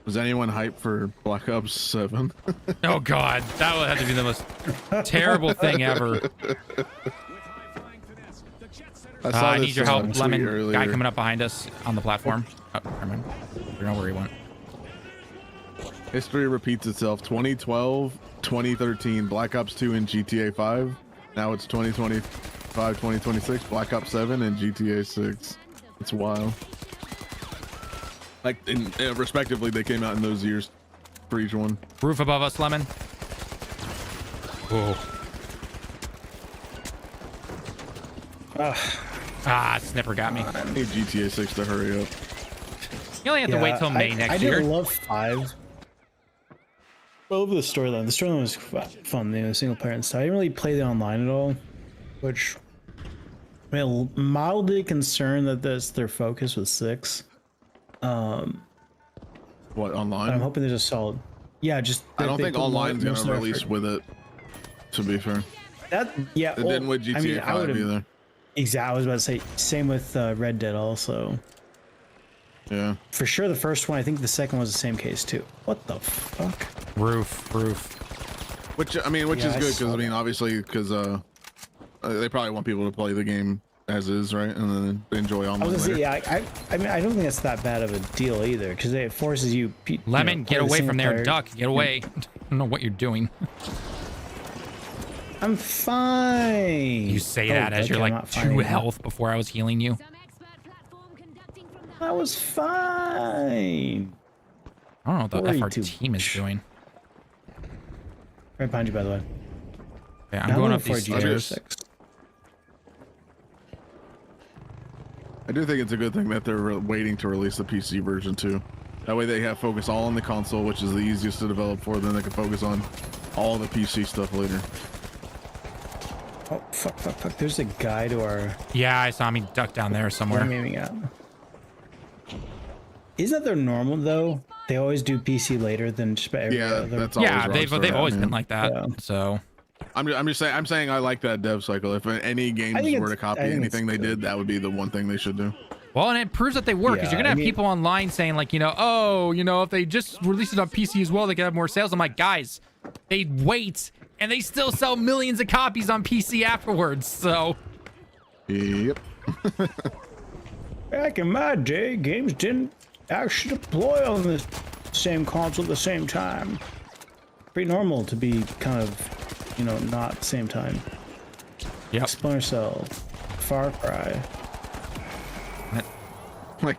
Speaker 3: Was anyone hyped for Black Ops 7?
Speaker 1: Oh God, that would have to be the most terrible thing ever. I need your help, Lemon. Guy coming up behind us on the platform. Oh, never mind. I don't know where he went.
Speaker 3: History repeats itself. 2012, 2013, Black Ops 2 and GTA 5. Now it's 2025, 2026, Black Ops 7 and GTA 6. It's wild. Like, respectively, they came out in those years for each one.
Speaker 1: Roof above us, Lemon. Whoa. Ah, Snipper got me.
Speaker 3: I need GTA 6 to hurry up.
Speaker 1: You only have to wait till May
Speaker 2: I
Speaker 1: next
Speaker 2: did
Speaker 1: year.
Speaker 2: love 5. Over the storyline. The storyline was fun, the single player and stuff. I didn't really play the online at all, which I'm mildly concerned that that's their focus with 6.
Speaker 3: What, online?
Speaker 2: I'm hoping there's a solid. Yeah, just
Speaker 3: I don't
Speaker 2: they
Speaker 3: think
Speaker 2: put
Speaker 3: online's
Speaker 2: most
Speaker 3: gonna
Speaker 2: of their
Speaker 3: release
Speaker 2: effort.
Speaker 3: with it, to be fair.
Speaker 2: That. Yeah,
Speaker 3: It didn't with GTA 5 either.
Speaker 2: Exactly. I was about to say same with Red Dead also.
Speaker 3: Yeah.
Speaker 2: For sure, the first one. I think the second was the same case too. What the fuck?
Speaker 1: Roof.
Speaker 3: Which, I mean, which
Speaker 2: Yeah,
Speaker 3: is
Speaker 2: I
Speaker 3: good,
Speaker 2: saw
Speaker 3: because, I mean, obviously, because they probably want people to play the game as is, right? And then enjoy
Speaker 2: I
Speaker 3: online
Speaker 2: was gonna
Speaker 3: later.
Speaker 2: say, I mean, I don't think it's that bad of a deal either, because it forces you.
Speaker 1: Lemon, get away from there.
Speaker 2: there,
Speaker 1: Duck, get away. I don't know what you're doing.
Speaker 2: I'm fine.
Speaker 1: You say
Speaker 2: Oh,
Speaker 1: that as
Speaker 2: okay,
Speaker 1: you're
Speaker 2: I'm
Speaker 1: like
Speaker 2: not fine
Speaker 1: 2
Speaker 2: anymore.
Speaker 1: health before I was healing you.
Speaker 2: I was fine.
Speaker 1: I don't know what the
Speaker 2: What
Speaker 1: F
Speaker 2: are
Speaker 1: our
Speaker 2: you two-
Speaker 1: team is doing.
Speaker 2: Right behind you, by the way.
Speaker 1: Okay, I'm
Speaker 2: Now
Speaker 1: going
Speaker 2: looking
Speaker 1: up these
Speaker 2: for GTA
Speaker 1: stairs.
Speaker 2: 6.
Speaker 3: I do think it's a good thing that they're waiting to release the PC version too. That way they have focus all on the console, which is the easiest to develop for. Then they can focus on all the PC stuff later.
Speaker 2: Oh, fuck. There's a guy to our...
Speaker 1: Yeah, I saw him duck down there
Speaker 2: Where
Speaker 1: somewhere.
Speaker 2: I'm aiming at. Isn't that their normal, though? They always do PC later than just about every other...
Speaker 3: that's always
Speaker 1: Yeah, they've
Speaker 3: Rockstar,
Speaker 1: always
Speaker 3: man.
Speaker 1: been like that.
Speaker 2: Yeah.
Speaker 1: So
Speaker 3: I'm saying I like that dev cycle. If any games were to copy anything they did, that would be the one thing they should do.
Speaker 1: well, and it proves that they work because you're gonna have people online saying like, if they just release it on PC as well, they could have more sales. I'm like, guys, they wait and they still sell millions of copies on PC afterwards. So
Speaker 3: Yep.
Speaker 2: Back in my day, games didn't actually deploy on the same console at the same time. Pretty normal to be kind of, not at the same time.
Speaker 1: yep.
Speaker 2: Splinter Cell, Far Cry.
Speaker 3: Like,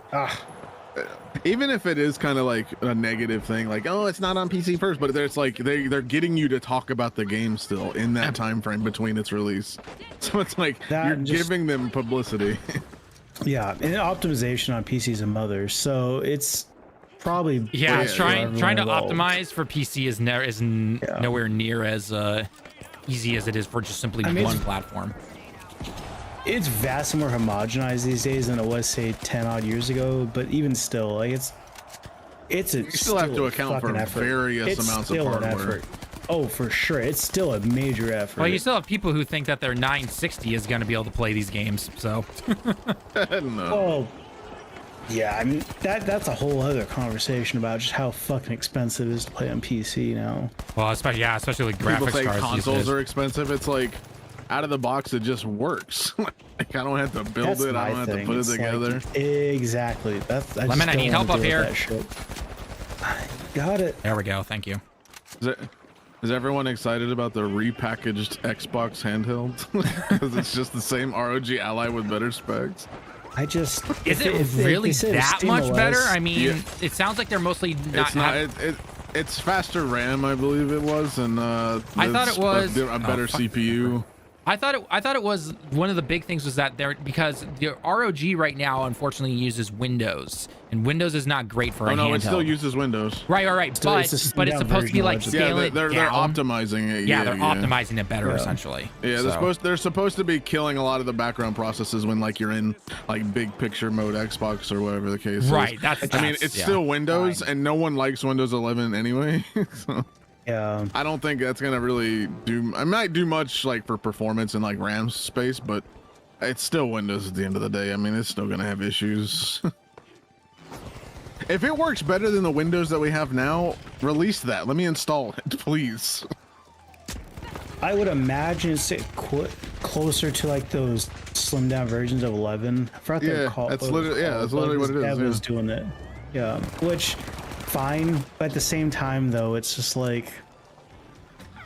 Speaker 3: even if it is kind of like a negative thing, like, oh, it's not on PC first, but there's like they're getting you to talk about the game still in that time frame between its release. So it's like you're giving them publicity.
Speaker 2: Yeah, and optimization on PC is a mother, so it's probably
Speaker 1: trying to
Speaker 2: involved.
Speaker 1: optimize for PC is nowhere near as easy as it is for just simply one platform.
Speaker 2: It's vastly more homogenized these days than it was, say, 10 odd years ago. But even still, like you
Speaker 3: still have to account for various amounts of hardware.
Speaker 2: Oh, for sure, it's still a major effort.
Speaker 1: Well, you still have people who think that their 960 is going to be able to play these games. So,
Speaker 3: No.
Speaker 2: Well, yeah, I mean that's a whole other conversation about just how fucking expensive it is to play on PC now.
Speaker 1: well, especially with graphics
Speaker 3: People say
Speaker 1: cards.
Speaker 3: consoles are expensive. It's like out of the box, it just works. Like I don't have to build
Speaker 2: That's
Speaker 3: it. I don't have to put it together.
Speaker 2: Exactly.
Speaker 1: Lemon, I need help up here.
Speaker 2: That shit. Got it.
Speaker 1: There we go. Thank you.
Speaker 3: Is everyone excited about the repackaged Xbox handheld? Because it's just the same ROG Ally with better specs.
Speaker 1: Is it really that much better? I mean, it sounds like they're mostly not.
Speaker 3: It's not. It's faster RAM, I believe it was, and
Speaker 1: I thought it was
Speaker 3: a better CPU.
Speaker 1: I thought it was one of the big things was that because the ROG right now unfortunately uses Windows, and Windows is not great for a handheld.
Speaker 3: It still uses Windows.
Speaker 1: Right. But it's supposed to be like scaling it down.
Speaker 3: They're optimizing it.
Speaker 1: Yeah, they're optimizing it better essentially.
Speaker 3: Yeah, they're supposed to be killing a lot of the background processes when like you're in like big picture mode Xbox or whatever the case is.
Speaker 1: Right.
Speaker 3: I mean, it's still Windows, and no one likes Windows 11 anyway. So.
Speaker 2: Yeah.
Speaker 3: I don't think that's gonna really do. I might do much like for performance and like RAM space, but it's still Windows at the end of the day. I mean, it's still gonna have issues. If it works better than the Windows that we have now, release that. Let me install it, please.
Speaker 2: I would imagine it's closer to like those slimmed down versions of 11. I forgot
Speaker 3: that's literally what it is.
Speaker 2: Was doing it. Yeah, which fine, but at the same time though, it's just like,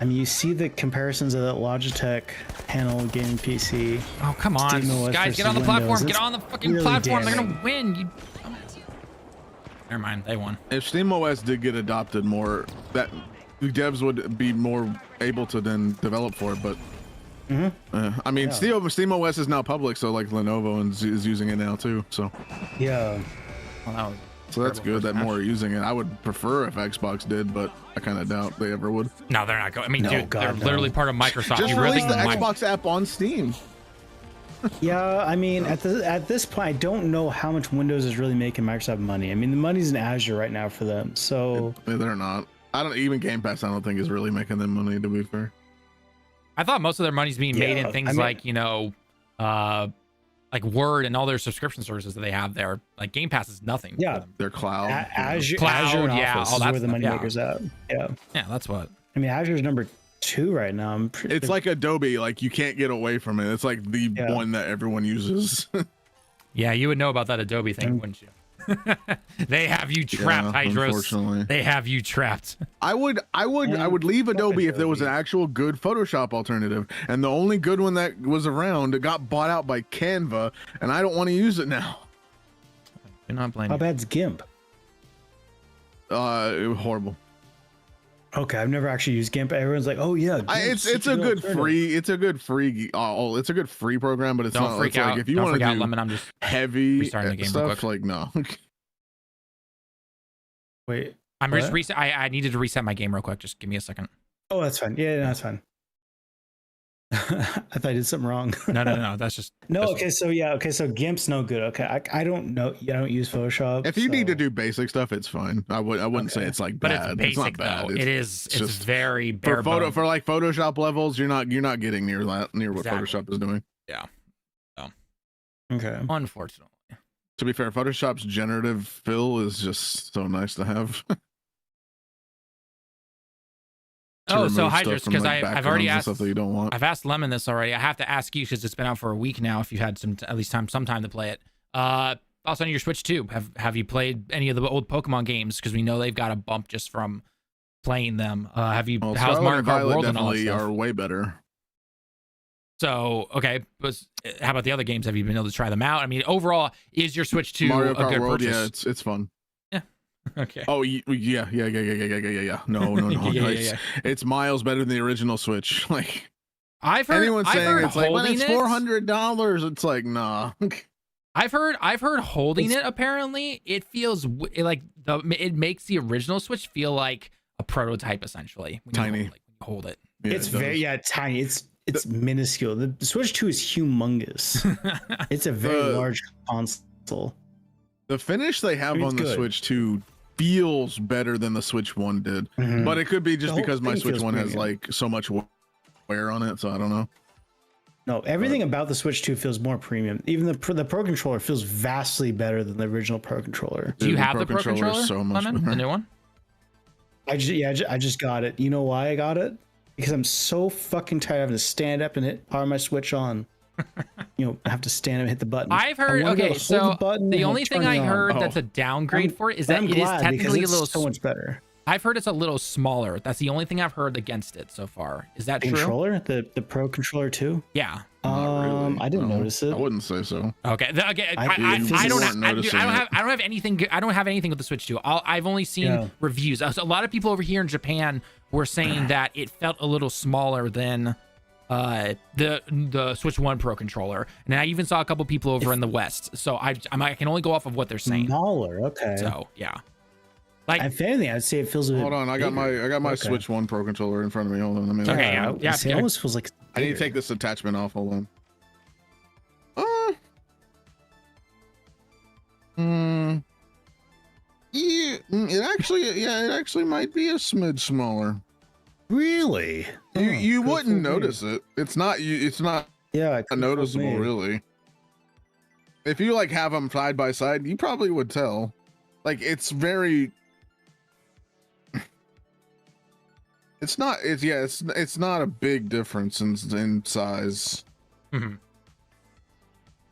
Speaker 2: I mean, you see the comparisons of that Logitech panel gaming PC.
Speaker 1: Oh come on, guys, get on the platform. Get on the fucking platform.
Speaker 2: Damning.
Speaker 1: They're gonna win. You. Never mind, they won.
Speaker 3: If SteamOS did get adopted more, that devs would be more able to then develop for it. But I mean, SteamOS is now public, so like Lenovo is using it now too. So
Speaker 2: yeah,
Speaker 1: well,
Speaker 3: so that's good that more are using it. I would prefer if Xbox did, but I kind of doubt they ever would.
Speaker 1: No, they're not going. I mean,
Speaker 2: No, God,
Speaker 1: they're literally part of Microsoft.
Speaker 3: Just release the Xbox app on Steam.
Speaker 2: Yeah, I mean, at this point, I don't know how much Windows is really making Microsoft money. I mean, the money's in Azure right now for them, so
Speaker 3: They're not. I don't even Game Pass. I don't think is really making them money. To be fair,
Speaker 1: I thought most of their money's being made in things like like Word and all their subscription services that they have there. Like Game Pass is nothing.
Speaker 2: Yeah,
Speaker 1: for them.
Speaker 3: their cloud,
Speaker 2: Azure and Office is where the moneymakers at.
Speaker 1: Yeah, that's what.
Speaker 2: I mean, Azure's number 2 right now.
Speaker 3: It's like Adobe. Like you can't get away from it. It's like the one that everyone uses.
Speaker 1: Yeah, you would know about that Adobe thing, wouldn't you? They have you trapped, Hydros.
Speaker 3: Unfortunately,
Speaker 1: they have you trapped.
Speaker 3: I would leave Adobe if there was an actual good Photoshop alternative, and the only good one that was around got bought out by Canva, and I don't want to use it now.
Speaker 1: You're not blaming.
Speaker 2: How bad's GIMP?
Speaker 3: It was horrible.
Speaker 2: Okay, I've never actually used GIMP. Everyone's like, "Oh yeah,
Speaker 3: it's a good free program, but it's
Speaker 1: Don't
Speaker 3: not.
Speaker 1: freak
Speaker 3: It's
Speaker 1: out.
Speaker 3: like if you
Speaker 1: Don't
Speaker 3: want
Speaker 1: freak
Speaker 3: to
Speaker 1: out,
Speaker 3: do
Speaker 1: Lemon. I'm just
Speaker 3: heavy
Speaker 1: restarting the game real
Speaker 3: stuff,
Speaker 1: quick.
Speaker 3: like no.
Speaker 2: Wait,
Speaker 1: I'm
Speaker 2: what?
Speaker 1: just reset. I needed to reset my game real quick. Just give me a second.
Speaker 2: Oh, that's fine. Yeah, that's fine. I thought I did something wrong.
Speaker 1: No. That's just
Speaker 2: No,
Speaker 1: that's-
Speaker 2: okay, so yeah, okay, so GIMP's no good. Okay, I don't know. I don't use Photoshop.
Speaker 3: If you need to
Speaker 2: so-
Speaker 3: do basic stuff, it's fine. I wouldn't say
Speaker 2: Okay.
Speaker 3: it's like
Speaker 1: but
Speaker 3: bad.
Speaker 1: it's basic
Speaker 3: not bad.
Speaker 1: though. It's
Speaker 3: just
Speaker 1: very bare
Speaker 3: for
Speaker 1: bones.
Speaker 3: for like Photoshop levels. You're not getting near what
Speaker 1: Exactly.
Speaker 3: Photoshop is doing.
Speaker 2: Okay.
Speaker 1: Unfortunately.
Speaker 3: To be fair, Photoshop's generative fill is just so nice to have. To
Speaker 1: Oh, so
Speaker 3: remove stuff
Speaker 1: Hydras,
Speaker 3: from,
Speaker 1: because
Speaker 3: like,
Speaker 1: I've already
Speaker 3: backgrounds and
Speaker 1: asked.
Speaker 3: stuff that you don't want.
Speaker 1: I've asked Lemon this already. I have to ask you because it's been out for a week now. If you had at least some time to play it. Also on your Switch too. Have you played any of the old Pokemon games? Because we know they've got a bump just from playing them. Have you?
Speaker 3: Well,
Speaker 1: How's
Speaker 3: Scarlet
Speaker 1: Mario
Speaker 3: and
Speaker 1: Kart
Speaker 3: Violet
Speaker 1: World and all that
Speaker 3: definitely
Speaker 1: stuff?
Speaker 3: are way better.
Speaker 1: So okay, but how about the other games? Have you been able to try them out? I mean, overall, is your Switch 2
Speaker 3: Mario
Speaker 1: a
Speaker 3: Kart
Speaker 1: good
Speaker 3: World,
Speaker 1: purchase?
Speaker 3: yeah, it's fun.
Speaker 1: Okay.
Speaker 3: Oh yeah. No,
Speaker 1: Yeah.
Speaker 3: it's miles better than the original Switch. Like
Speaker 1: I've heard.
Speaker 3: anyone's
Speaker 1: I've
Speaker 3: saying
Speaker 1: heard
Speaker 3: it's like, but
Speaker 1: holding
Speaker 3: it's
Speaker 1: it.
Speaker 3: $400. It's like, nah.
Speaker 1: I've heard holding it. Apparently, it feels like it makes the original Switch feel like a prototype essentially. When
Speaker 3: Tiny.
Speaker 1: You hold it.
Speaker 3: Yeah,
Speaker 2: It's
Speaker 3: it does.
Speaker 2: very tiny. It's minuscule. The Switch 2 is humongous. It's a very large console.
Speaker 3: The finish they have
Speaker 2: It's
Speaker 3: on the
Speaker 2: good.
Speaker 3: Switch 2 feels better than the Switch 1 did.
Speaker 2: Mhm.
Speaker 3: But it could be just
Speaker 2: The whole
Speaker 3: because my
Speaker 2: thing
Speaker 3: Switch
Speaker 2: feels
Speaker 3: 1 has
Speaker 2: premium.
Speaker 3: like so much wear on it, so I don't know.
Speaker 2: No, everything about the Switch 2 feels more premium. Even the Pro controller feels vastly better than the original Pro controller.
Speaker 1: Do you
Speaker 3: Dude, the
Speaker 1: have
Speaker 3: Pro
Speaker 1: the Pro
Speaker 3: controller
Speaker 1: controller?
Speaker 3: is so much
Speaker 1: Lemon? The
Speaker 3: better.
Speaker 1: new one?
Speaker 2: I just got it. You know why I got it? Because I'm so fucking tired of having to stand up and power my Switch on. I have to stand up and hit the button.
Speaker 1: I've
Speaker 2: I
Speaker 1: heard.
Speaker 2: wanna be able
Speaker 1: Okay,
Speaker 2: to hold
Speaker 1: so
Speaker 2: button
Speaker 1: the
Speaker 2: and
Speaker 1: only thing
Speaker 2: turn
Speaker 1: I
Speaker 2: it on.
Speaker 1: heard
Speaker 3: Oh.
Speaker 1: that's a downgrade for it is that
Speaker 2: I'm
Speaker 1: it is
Speaker 2: glad because
Speaker 1: technically a
Speaker 2: it's
Speaker 1: little.
Speaker 2: so much better.
Speaker 1: I've heard it's a little smaller. That's the only thing I've heard against it so far. Is that
Speaker 2: The
Speaker 1: true?
Speaker 2: controller, the Pro controller too.
Speaker 1: Yeah.
Speaker 3: Not really,
Speaker 2: I didn't
Speaker 3: no.
Speaker 2: notice it.
Speaker 3: I wouldn't say so.
Speaker 1: Okay. Okay.
Speaker 2: I
Speaker 1: I don't.
Speaker 3: weren't
Speaker 1: I
Speaker 3: noticing
Speaker 1: don't have anything. I don't have anything with the Switch 2. I've only seen
Speaker 2: Yeah.
Speaker 1: reviews. A lot of people over here in Japan were saying that it felt a little smaller than the Switch 1 Pro controller, and I even saw a couple people over in the West. So I can only go off of what they're saying.
Speaker 2: Smaller, okay.
Speaker 1: So yeah. Like
Speaker 2: If anything, I'd say it feels a bit.
Speaker 3: Hold on, I got my
Speaker 2: Okay.
Speaker 3: Switch 1 Pro controller in front of me. Hold on, let me
Speaker 1: Okay, yeah,
Speaker 2: see,
Speaker 1: yeah.
Speaker 2: It almost feels like.
Speaker 3: I need to take this attachment off. Hold on. Yeah, it actually might be a smidge smaller.
Speaker 2: Really?
Speaker 3: You
Speaker 2: good
Speaker 3: wouldn't
Speaker 2: for me.
Speaker 3: notice it. It's not
Speaker 2: Yeah, it could've
Speaker 3: noticeable,
Speaker 2: fooled me.
Speaker 3: really. If you like have them side by side, you probably would tell. Like it's very. It's not a big difference in size.
Speaker 1: mhm.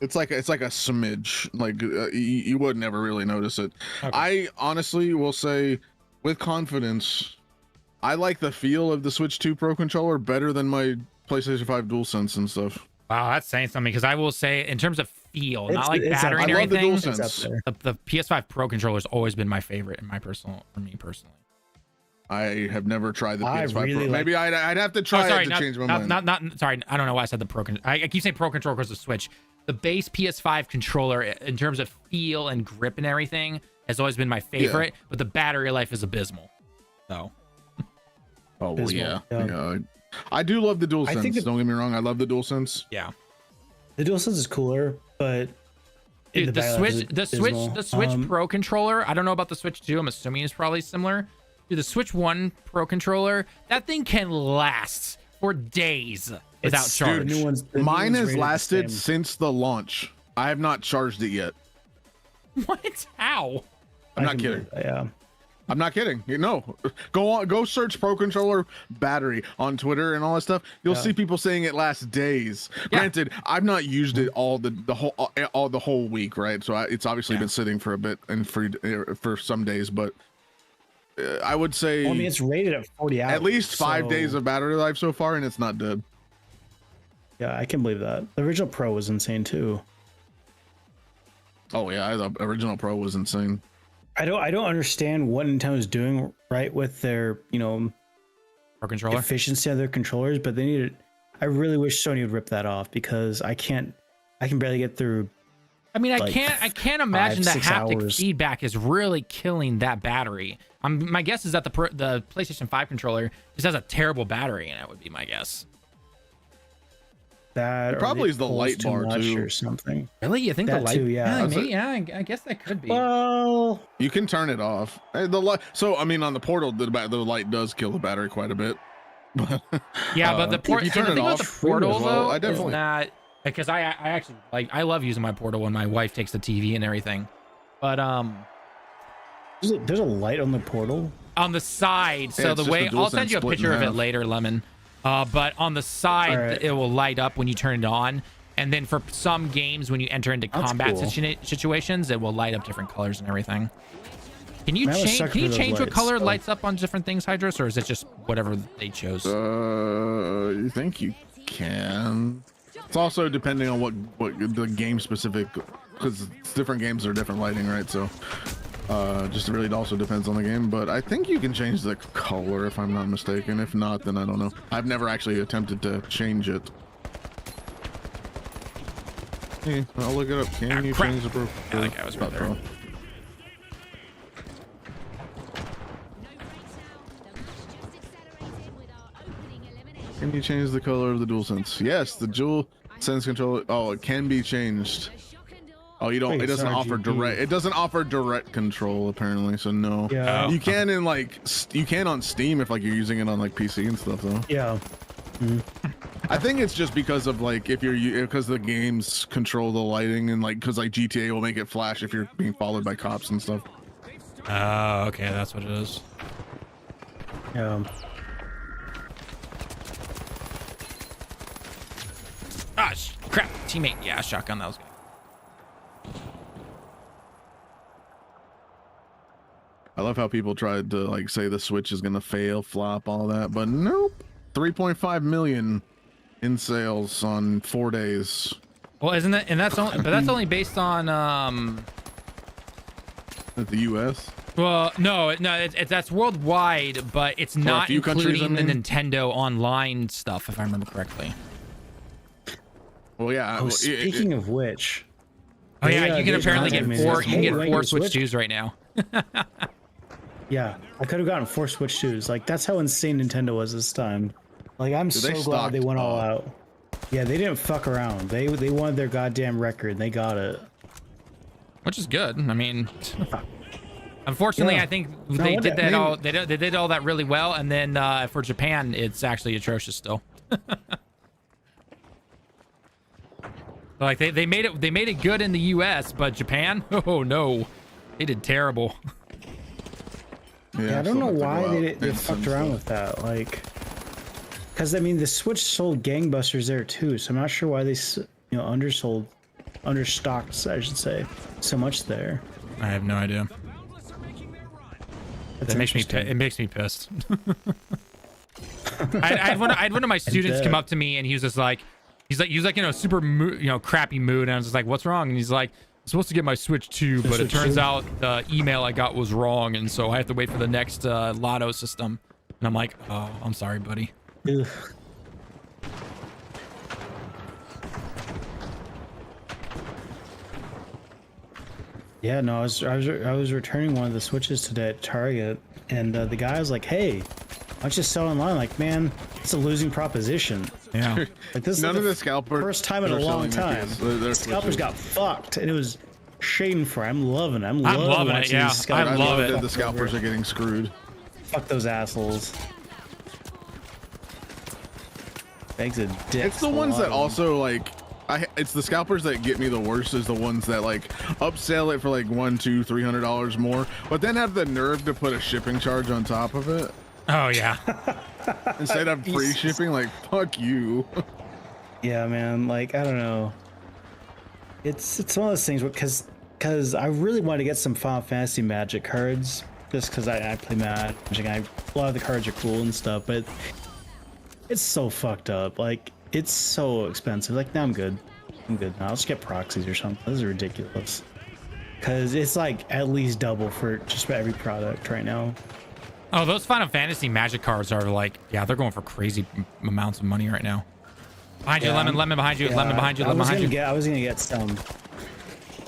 Speaker 3: It's like a smidge. Like you would never really notice it.
Speaker 1: Okay.
Speaker 3: I honestly will say, with confidence, I like the feel of the Switch 2 Pro controller better than my PlayStation 5 DualSense and stuff.
Speaker 1: Wow, that's saying something because I will say in terms of feel, not
Speaker 2: It's-
Speaker 1: like
Speaker 2: it's
Speaker 1: battery
Speaker 2: up-
Speaker 1: and
Speaker 3: I love the
Speaker 1: everything.
Speaker 3: DualSense.
Speaker 2: It's up there.
Speaker 1: The PS5 Pro controller has always been my favorite for me personally.
Speaker 3: I have never tried the
Speaker 2: I
Speaker 3: PS5
Speaker 2: really
Speaker 3: Pro.
Speaker 2: like-
Speaker 3: Maybe I'd have to try it to
Speaker 1: not,
Speaker 3: change my
Speaker 1: not,
Speaker 3: mind.
Speaker 1: not sorry. I don't know why I said the Pro. I keep saying Pro controller because of the Switch. The base PS5 controller, in terms of feel and grip and everything, has always been my favorite. But the battery life is abysmal. So
Speaker 3: Oh well,
Speaker 2: Abysmal,
Speaker 3: yeah.
Speaker 2: yeah.
Speaker 3: I do love the
Speaker 2: I think
Speaker 3: DualSense.
Speaker 2: it-
Speaker 3: Don't get me wrong. I love the DualSense.
Speaker 1: yeah,
Speaker 2: The DualSense is cooler, but
Speaker 1: dude, the
Speaker 2: battery life
Speaker 1: Switch,
Speaker 2: is abysmal.
Speaker 1: the Switch Pro controller. I don't know about the Switch 2. I'm assuming it's probably similar. Dude, the Switch 1 Pro controller, that thing can last for days without
Speaker 2: It's-
Speaker 1: charge.
Speaker 2: the new one's- the new
Speaker 3: Mine
Speaker 2: one's
Speaker 3: has
Speaker 2: rated the
Speaker 3: lasted
Speaker 2: same.
Speaker 3: since the launch. I have not charged it yet.
Speaker 1: What? How?
Speaker 3: I'm
Speaker 2: I
Speaker 3: not
Speaker 2: can
Speaker 3: kidding.
Speaker 2: believe that, yeah.
Speaker 3: I'm not kidding. No, go search Pro Controller battery on Twitter and all that stuff. You'll see people saying it lasts days.
Speaker 1: Yeah.
Speaker 3: Granted, I've not used it all the whole week, right? So it's obviously been sitting for a bit and for some days, but I would say
Speaker 2: Well, I mean, it's rated at 40 hours.
Speaker 3: at least 5
Speaker 2: so-
Speaker 3: days of battery life so far, and it's not dead.
Speaker 2: Yeah, I can believe that. The original Pro was insane too.
Speaker 3: Oh yeah, the original Pro was insane.
Speaker 2: I don't understand what Nintendo's doing right with their,
Speaker 1: Pro controller?
Speaker 2: efficiency of their controllers, but they need to, I really wish Sony would rip that off because I can barely get through.
Speaker 1: I mean,
Speaker 2: like,
Speaker 1: I can't imagine the
Speaker 2: 5-6
Speaker 1: haptic
Speaker 2: hours.
Speaker 1: feedback is really killing that battery. My guess is that the PlayStation 5 controller just has a terrible battery in it. Would be my guess.
Speaker 2: That
Speaker 3: It probably
Speaker 2: or
Speaker 3: is the
Speaker 2: pulls
Speaker 3: light
Speaker 2: too
Speaker 3: bar,
Speaker 2: much
Speaker 3: too.
Speaker 2: or something.
Speaker 1: Really? You think the
Speaker 2: That
Speaker 1: light?
Speaker 2: too, yeah.
Speaker 1: I guess that could be.
Speaker 2: Well,
Speaker 3: You can turn it off. The light. So I mean, on the portal, the light does kill the battery quite a bit.
Speaker 1: Yeah, but the
Speaker 3: if you turn
Speaker 1: the
Speaker 3: it
Speaker 1: thing
Speaker 3: off,
Speaker 1: with the portal
Speaker 3: well,
Speaker 1: though
Speaker 3: I
Speaker 1: is
Speaker 3: definitely.
Speaker 1: that because I actually I love using my portal when my wife takes the TV and everything, but
Speaker 2: there's a light on the portal.
Speaker 1: on the side. So
Speaker 3: it's
Speaker 1: the
Speaker 3: just
Speaker 1: way
Speaker 3: the
Speaker 1: I'll send
Speaker 3: DualSense
Speaker 1: you a
Speaker 3: split in
Speaker 1: picture of it
Speaker 3: half.
Speaker 1: later, Lemon. But on the side,
Speaker 2: Alright.
Speaker 1: it will light up when you turn it on. And then for some games, when you enter into
Speaker 2: That's
Speaker 1: combat
Speaker 2: cool.
Speaker 1: situations, it will light up different colors and everything. Can you
Speaker 2: Man, I was
Speaker 1: change?
Speaker 2: sucking
Speaker 1: Can you
Speaker 2: for those
Speaker 1: change what
Speaker 2: lights,
Speaker 1: color
Speaker 2: so-
Speaker 1: lights up on different things, Hydros, or is it just whatever they chose?
Speaker 3: You think you can? It's also depending on what the game specific, because different games are different lighting, right? So just really also depends on the game. But I think you can change the color if I'm not mistaken. If not, then I don't know. I've never actually attempted to change it. Hey, I'll look it up. Can you
Speaker 1: crap.
Speaker 3: change the profile?
Speaker 1: Yeah, that guy was right there.
Speaker 3: Can you change the color of the DualSense? Yes, the DualSense controller. Oh, it can be changed. Oh, you don't.
Speaker 2: Wait,
Speaker 3: It doesn't
Speaker 2: it's
Speaker 3: offer
Speaker 2: RGB.
Speaker 3: direct. It doesn't offer direct control apparently. So no.
Speaker 2: Yeah.
Speaker 3: You can in like you can on Steam if like you're using it on like PC and stuff though.
Speaker 2: Yeah.
Speaker 3: I think it's just because of like if you're because the games control the lighting and like because like GTA will make it flash if you're being followed by cops and stuff.
Speaker 1: Oh, okay, that's what it is.
Speaker 2: Yeah.
Speaker 1: Ah, crap, teammate. Yeah, shotgun. That was good.
Speaker 3: I love how people tried to like say the Switch is gonna fail, flop, all that, but nope. 3.5 million in sales on 4 days.
Speaker 1: Well, isn't that? And that's only, but that's only based on
Speaker 3: At the U.S.
Speaker 1: Well, no, that's worldwide, but it's not
Speaker 3: few countries,
Speaker 1: including
Speaker 3: I
Speaker 1: the
Speaker 3: mean.
Speaker 1: Nintendo Online stuff, if I remember correctly.
Speaker 3: Well, yeah.
Speaker 2: Oh, speaking of which.
Speaker 1: Oh yeah, you can
Speaker 2: they
Speaker 1: apparently get
Speaker 2: contacted me.
Speaker 1: four. You can
Speaker 2: Hey,
Speaker 1: get
Speaker 2: when
Speaker 1: four
Speaker 2: you
Speaker 1: Switch
Speaker 2: Switch?
Speaker 1: 2s right now.
Speaker 2: Yeah, I could have gotten 4 Switch 2s. Like, that's how insane Nintendo was this time. Like, I'm
Speaker 3: Dude, they
Speaker 2: so glad they
Speaker 3: stocked
Speaker 2: went all
Speaker 3: up.
Speaker 2: out. Yeah, they didn't fuck around. They wanted their goddamn record. They got it.
Speaker 1: Which is good. I mean, unfortunately,
Speaker 2: Yeah.
Speaker 1: I think
Speaker 2: No,
Speaker 1: they
Speaker 2: what
Speaker 1: did
Speaker 2: the-
Speaker 1: that
Speaker 2: I mean-
Speaker 1: all. They did all that really well, and then for Japan, it's actually atrocious still. Like they made it good in the U.S., but Japan, oh no, they did terrible.
Speaker 2: Yeah, I don't know
Speaker 3: still have to
Speaker 2: why
Speaker 3: go
Speaker 2: they
Speaker 3: out and
Speaker 2: fucked
Speaker 3: send
Speaker 2: around
Speaker 3: stuff.
Speaker 2: with that. Like, because I mean, the Switch sold gangbusters there too. So I'm not sure why they, understocked, I should say, so much there.
Speaker 1: I have no idea.
Speaker 2: That's
Speaker 1: That makes me
Speaker 2: interesting.
Speaker 1: it makes me pissed. I had one of my students come up to me and he was just like, he's like in a super crappy mood, and I was just like, what's wrong? And he's like, I'm supposed to get my Switch 2, but it
Speaker 2: Switch
Speaker 1: turns
Speaker 2: 2?
Speaker 1: out the email I got was wrong, and so I have to wait for the next lotto system. And I'm like, oh, I'm sorry, buddy.
Speaker 2: Ugh. Yeah, no, I was returning one of the Switches today at Target, and the guy was like, "Hey, why don't you sell online?" Like, man, it's a losing proposition.
Speaker 1: Yeah.
Speaker 2: Like, this
Speaker 3: None
Speaker 2: is
Speaker 3: of the scalpers.
Speaker 2: first time in a
Speaker 3: are
Speaker 2: long
Speaker 3: selling
Speaker 2: time.
Speaker 3: their
Speaker 2: Scalpers
Speaker 3: Switches.
Speaker 2: got fucked, and it was Schadenfreude. I'm loving it. I'm
Speaker 1: loving it,
Speaker 2: watching
Speaker 1: yeah.
Speaker 2: these scalpers
Speaker 1: I
Speaker 3: I
Speaker 1: love
Speaker 3: love
Speaker 1: it.
Speaker 3: that the scalpers are getting screwed.
Speaker 2: Fuck those assholes. Bags of dicks.
Speaker 3: It's the
Speaker 2: a
Speaker 3: ones
Speaker 2: lot
Speaker 3: that
Speaker 2: of them.
Speaker 3: also like it's the scalpers that get me the worst is the ones that like upsell it for like $100, $200, $300 more, but then have the nerve to put a shipping charge on top of it
Speaker 1: Oh yeah.
Speaker 3: instead of free
Speaker 2: Jesus.
Speaker 3: shipping. Like fuck you.
Speaker 2: Yeah, man. Like, I don't know. It's one of those things because I really want to get some Final Fantasy Magic cards just because I play Magic. A lot of the cards are cool and stuff, but it's so fucked up. Like, it's so expensive. Like, now I'm good. I'm good now. I'll just get proxies or something. This is ridiculous. Because it's like at least double for just about every product right now.
Speaker 1: Oh, those Final Fantasy Magic cards are like, yeah, they're going for crazy amounts of money right now. Behind you,
Speaker 2: Yeah,
Speaker 1: lemon behind you,
Speaker 2: Yeah,
Speaker 1: lemon behind you, lemon behind you.
Speaker 2: I was gonna get some.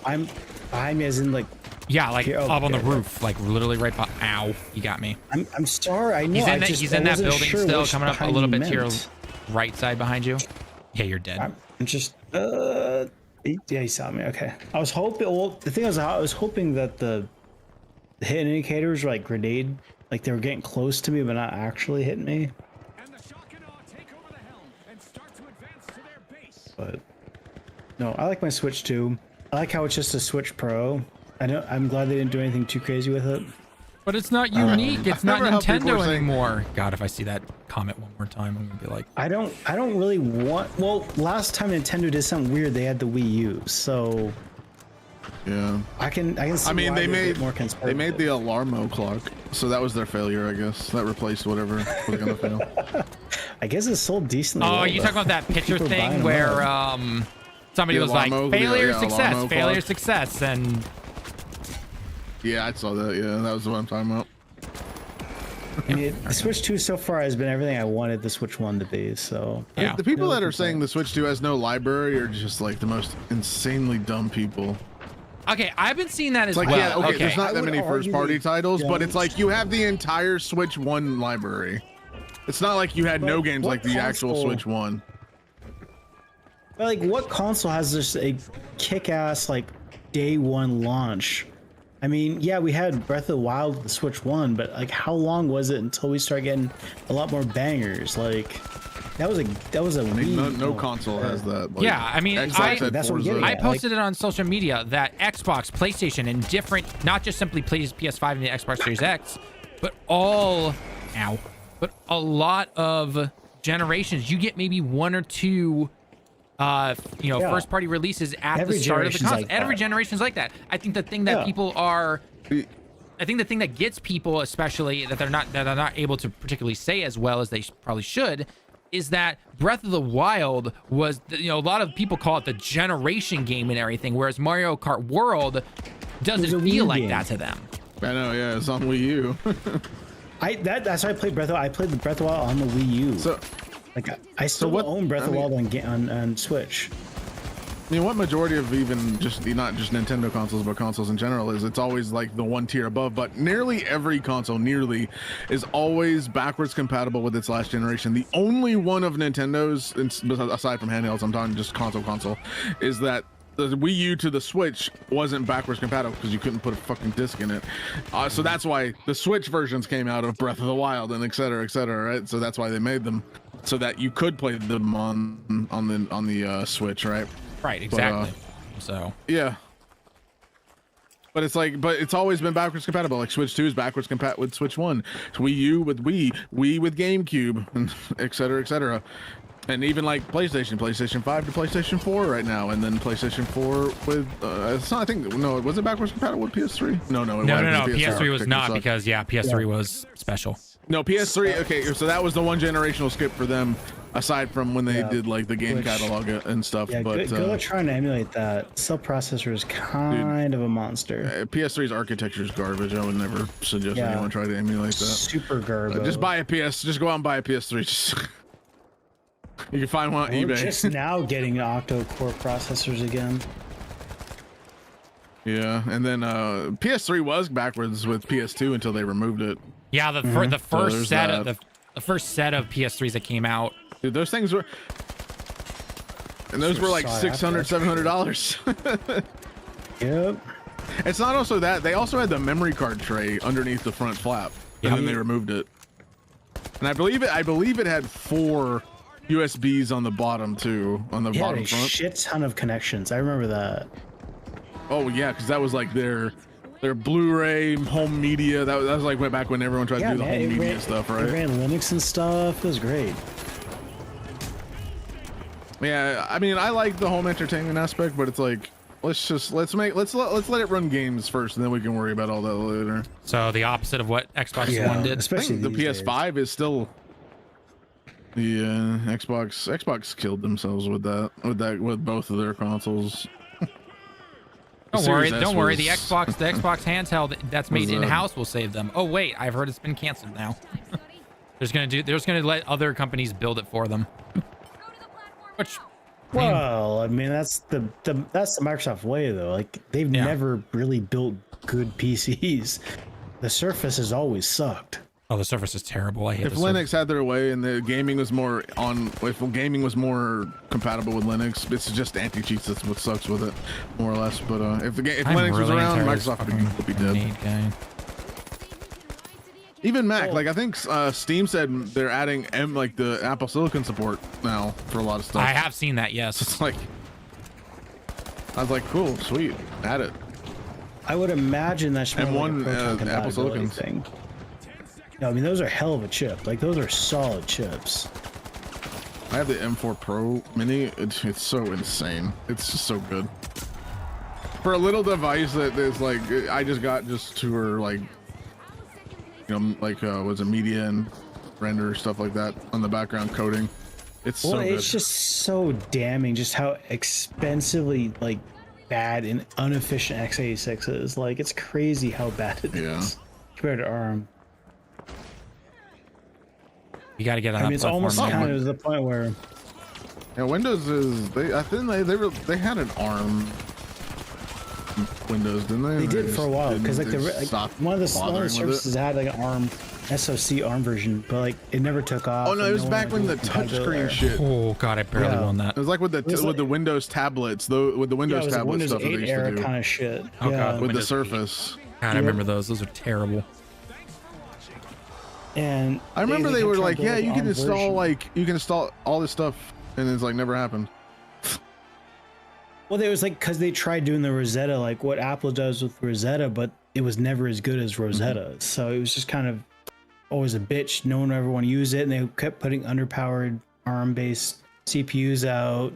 Speaker 2: I'm behind me as in like
Speaker 1: Yeah, like
Speaker 2: Here, oh,
Speaker 1: up on the
Speaker 2: okay.
Speaker 1: roof, like literally right by. Ow, you got me.
Speaker 2: I'm sorry. I know.
Speaker 1: He's
Speaker 2: I
Speaker 1: in that,
Speaker 2: just,
Speaker 1: he's
Speaker 2: I
Speaker 1: in that
Speaker 2: wasn't
Speaker 1: building
Speaker 2: sure
Speaker 1: still,
Speaker 2: which
Speaker 1: coming up a
Speaker 2: behind
Speaker 1: little
Speaker 2: you
Speaker 1: bit to your
Speaker 2: meant.
Speaker 1: right side behind you. Yeah, you're dead.
Speaker 2: I'm just yeah, he saw me. Okay. I was hoping. Well, the thing is, I was hoping that the hit indicators were like grenade, like they were getting close to me, but not actually hitting me. But no, I like my Switch too. I like how it's just a Switch Pro. I'm glad they didn't do anything too crazy with it.
Speaker 1: But it's not unique. It's not
Speaker 3: remember how people
Speaker 1: Nintendo
Speaker 3: were saying-
Speaker 1: anymore. God, if I see that comment one more time, I'm gonna be like,
Speaker 2: I don't really want. Well, last time Nintendo did something weird, they had the Wii U, so
Speaker 3: Yeah.
Speaker 2: I can see.
Speaker 3: I mean,
Speaker 2: why
Speaker 3: they
Speaker 2: they're a bit
Speaker 3: made
Speaker 2: more
Speaker 3: they
Speaker 2: conservative.
Speaker 3: made the Alarmo clock, so that was their failure, I guess. That replaced whatever was gonna fail.
Speaker 2: I guess it's sold decently.
Speaker 1: oh,
Speaker 2: well,
Speaker 1: you
Speaker 2: but
Speaker 1: talking about that picture
Speaker 2: people are buying
Speaker 1: thing
Speaker 2: them
Speaker 1: where
Speaker 2: up.
Speaker 1: somebody
Speaker 3: The
Speaker 1: was like
Speaker 3: Alarmo-
Speaker 1: failure,
Speaker 3: yeah,
Speaker 1: success,
Speaker 3: Alarmo
Speaker 1: failure,
Speaker 3: clock.
Speaker 1: success, and
Speaker 3: Yeah, I saw that. Yeah, that was what I'm talking about.
Speaker 2: I mean, the Switch 2 so far has been everything I wanted the Switch 1 to be. So
Speaker 1: yeah.
Speaker 3: The people
Speaker 2: No
Speaker 3: that are saying the
Speaker 2: complaints.
Speaker 3: Switch 2 has no library are just like the most insanely dumb people.
Speaker 1: Okay, I've been seeing that as
Speaker 3: It's like,
Speaker 1: well.
Speaker 3: yeah, okay, there's
Speaker 2: I
Speaker 3: not that
Speaker 2: would
Speaker 3: many
Speaker 2: argue
Speaker 3: first-party
Speaker 2: they
Speaker 3: titles, but it's
Speaker 2: don't.
Speaker 3: like you have the entire Switch 1 library. It's not like you had no
Speaker 2: But
Speaker 3: games
Speaker 2: what
Speaker 3: like the actual
Speaker 2: console-
Speaker 3: Switch 1.
Speaker 2: But, like, what console has just a kick-ass like day one launch? I mean, yeah, we had Breath of the Wild with the Switch 1, but like, how long was it until we started getting a lot more bangers? Like, that was a
Speaker 3: I mean,
Speaker 2: Wii,
Speaker 3: no console has that. Like,
Speaker 1: Yeah, I mean,
Speaker 3: Xbox had
Speaker 2: That's what I'm
Speaker 3: Forza.
Speaker 2: getting
Speaker 1: I
Speaker 2: at.
Speaker 1: posted it on social media that Xbox, PlayStation, and different, not just simply PS5 and the Xbox Series X, but but a lot of generations, you get maybe one or two,
Speaker 2: Yeah.
Speaker 1: first party releases at
Speaker 2: Every
Speaker 1: the start of the
Speaker 2: generation's
Speaker 1: console.
Speaker 2: like
Speaker 1: Every
Speaker 2: that.
Speaker 1: generation's like that. I think the thing that
Speaker 2: Yeah.
Speaker 1: people are, I think the thing that gets people, especially that they're not able to particularly say as well as they probably should, is that Breath of the Wild was, a lot of people call it the generation game and everything, whereas Mario Kart World
Speaker 2: was
Speaker 1: doesn't
Speaker 2: a
Speaker 1: feel
Speaker 2: Wii
Speaker 1: like
Speaker 2: game.
Speaker 1: that to them.
Speaker 3: I know, yeah, it's on Wii U.
Speaker 2: That's why I played I played the Breath of the Wild on the Wii U.
Speaker 3: So,
Speaker 2: like, I still
Speaker 3: what-
Speaker 2: own Breath
Speaker 3: I
Speaker 2: of the
Speaker 3: mean-
Speaker 2: Wild on Switch.
Speaker 3: I mean, what majority of even just not just Nintendo consoles, but consoles in general is it's always like the one tier above. But nearly every console, is always backwards compatible with its last generation. The only one of Nintendo's, aside from handhelds, I'm talking just console, is that the Wii U to the Switch wasn't backwards compatible because you couldn't put a fucking disc in it. So that's why the Switch versions came out of Breath of the Wild and et cetera, right? So that's why they made them so that you could play them on the Switch, right?
Speaker 1: Right, exactly. So
Speaker 3: Yeah. But it's always been backwards compatible. Like Switch 2 is backwards compatible with Switch 1. Wii U with Wii with GameCube, and et cetera. And even like PlayStation 5 to PlayStation 4 right now, and then PlayStation 4 with it's not, I think, no, was it backwards compatible with PS3? No,
Speaker 1: no.
Speaker 3: wasn't.
Speaker 1: PS3 was
Speaker 3: architecture
Speaker 1: not
Speaker 3: sucked.
Speaker 1: because PS3 was special.
Speaker 3: No, PS3. Okay, so that was the one generational skip for them, aside from when they
Speaker 2: Yeah,
Speaker 3: did like the game
Speaker 2: which-
Speaker 3: catalog and stuff.
Speaker 2: Yeah,
Speaker 3: but
Speaker 2: good trying to emulate that. Cell processor is kind of a monster.
Speaker 3: PS3's architecture is garbage. I would never suggest
Speaker 2: Yeah.
Speaker 3: anyone try to emulate that.
Speaker 2: Super garbage.
Speaker 3: Just buy a PS. Just go out and buy a PS3. Just, you can find one on
Speaker 2: We're
Speaker 3: eBay.
Speaker 2: just now getting octo-core processors again.
Speaker 3: Yeah, and then PS3 was backwards with PS2 until they removed it.
Speaker 1: Yeah, the
Speaker 3: So
Speaker 1: first
Speaker 3: there's
Speaker 1: set of
Speaker 3: that.
Speaker 1: the first set of PS3s that came out.
Speaker 3: Dude, those things were, and those were like
Speaker 2: Sorry,
Speaker 3: $600, $700.
Speaker 2: Yep.
Speaker 3: It's not also that they also had the memory card tray underneath the front flap, and then they removed it. And I believe it had 4 USBs on the bottom too, on the
Speaker 2: He had
Speaker 3: bottom
Speaker 2: a
Speaker 3: front.
Speaker 2: shit ton of connections. I remember that.
Speaker 3: Oh yeah, because that was like their Blu-ray home media. That was like way back when everyone tried to do the
Speaker 2: man,
Speaker 3: home
Speaker 2: it
Speaker 3: media
Speaker 2: ran-
Speaker 3: stuff,
Speaker 2: It
Speaker 3: right?
Speaker 2: ran Linux and stuff. It was great.
Speaker 3: Yeah, I mean, I like the home entertainment aspect, but it's like let's let it run games first, and then we can worry about all that later.
Speaker 1: So the opposite of what Xbox
Speaker 2: Yeah,
Speaker 1: One did.
Speaker 3: I
Speaker 2: especially
Speaker 3: think the
Speaker 2: these days.
Speaker 3: PS5 is still the Xbox killed themselves with both of their consoles.
Speaker 1: Don't worry,
Speaker 3: Series S
Speaker 1: don't worry. The
Speaker 3: was-
Speaker 1: Xbox handheld that's made
Speaker 3: was,
Speaker 1: in house will save them. Oh wait, I've heard it's been canceled now. They're just gonna let other companies build it for them. Which,
Speaker 2: Well, I mean, that's the Microsoft way, though. Like, they've
Speaker 1: Yeah.
Speaker 2: never really built good PCs. The Surface has always sucked.
Speaker 1: Oh, the Surface is terrible. I hate
Speaker 3: If
Speaker 1: the
Speaker 3: Linux
Speaker 1: Surface.
Speaker 3: had their way and the gaming was more compatible with Linux, it's just anti-cheats. That's what sucks with it, more or less. But if
Speaker 1: I'm
Speaker 3: Linux was
Speaker 1: really
Speaker 3: around,
Speaker 1: tired of this
Speaker 3: Microsoft
Speaker 1: fucking
Speaker 3: would be dead.
Speaker 1: Nate guy.
Speaker 3: Even Mac, like I think Steam said they're adding the Apple Silicon support now for a lot of stuff.
Speaker 1: I have seen that. Yes.
Speaker 3: It's like, I was like, cool, sweet, add it.
Speaker 2: I would imagine that's
Speaker 3: And
Speaker 2: more
Speaker 3: one
Speaker 2: like a Proton
Speaker 3: Apple
Speaker 2: compatibility
Speaker 3: Silicon
Speaker 2: thing. No, I mean those are hell of a chip. Like those are solid chips.
Speaker 3: I have the M4 Pro Mini. It's so insane. It's just so good for a little device that is like I just got just to her like was it media and render stuff like that on the background coding. It's so good.
Speaker 2: It's just so damning just how expensively like bad and inefficient x86 is. Like it's crazy how bad it is compared to ARM.
Speaker 1: You got to get on.
Speaker 2: I mean, it's almost
Speaker 1: platform,
Speaker 2: kind of to the point where
Speaker 3: Windows is I think they had an ARM Windows, didn't they?
Speaker 2: they did for a while because like one of the services had like an ARM SoC ARM version, but like it never took off.
Speaker 3: Oh no, it was back when the touchscreen shit.
Speaker 1: Oh god, I barely won that.
Speaker 3: It was like with the Windows tablets, though, with the Windows tablet
Speaker 2: Windows
Speaker 3: stuff that
Speaker 2: 8
Speaker 3: they used
Speaker 2: era
Speaker 3: to do.
Speaker 2: kind of shit.
Speaker 1: Oh god,
Speaker 3: with
Speaker 1: Windows
Speaker 3: the Surface.
Speaker 1: God, I remember those. Those are terrible.
Speaker 2: And
Speaker 3: I remember they were like, yeah, you can
Speaker 2: ARM
Speaker 3: install
Speaker 2: version.
Speaker 3: all this stuff, and it's like never happened.
Speaker 2: Well, it was like because they tried doing the Rosetta, like what Apple does with Rosetta, but it was never as good as Rosetta. So it was just kind of always a bitch. No one ever want to use it, and they kept putting underpowered ARM-based CPUs out,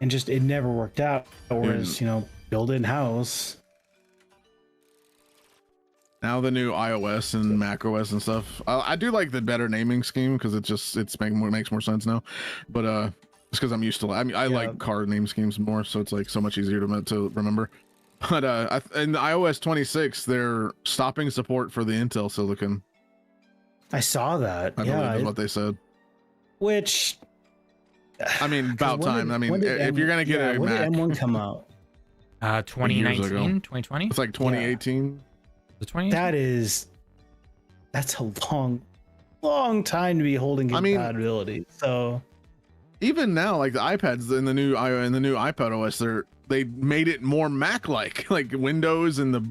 Speaker 2: and just it never worked out. Whereas build it in house.
Speaker 3: Now the new iOS and Mac OS and stuff. I do like the better naming scheme because makes more sense now. But it's because I'm used to. I mean, I like card name schemes more, so it's like so much easier to remember. But in the iOS 26, they're stopping support for the Intel Silicon.
Speaker 2: I saw that.
Speaker 3: I believe is what they said.
Speaker 2: Which,
Speaker 3: I mean, about time. I mean, if you're gonna get a
Speaker 2: when
Speaker 3: Mac,
Speaker 2: did M1 come out?
Speaker 1: 2019, 2020.
Speaker 3: It's like 2018.
Speaker 1: The 20.
Speaker 2: That's a long time to be holding compatibility. So
Speaker 3: even now, like the iPads in the new iPad OS, they made it more Mac-like, like Windows and the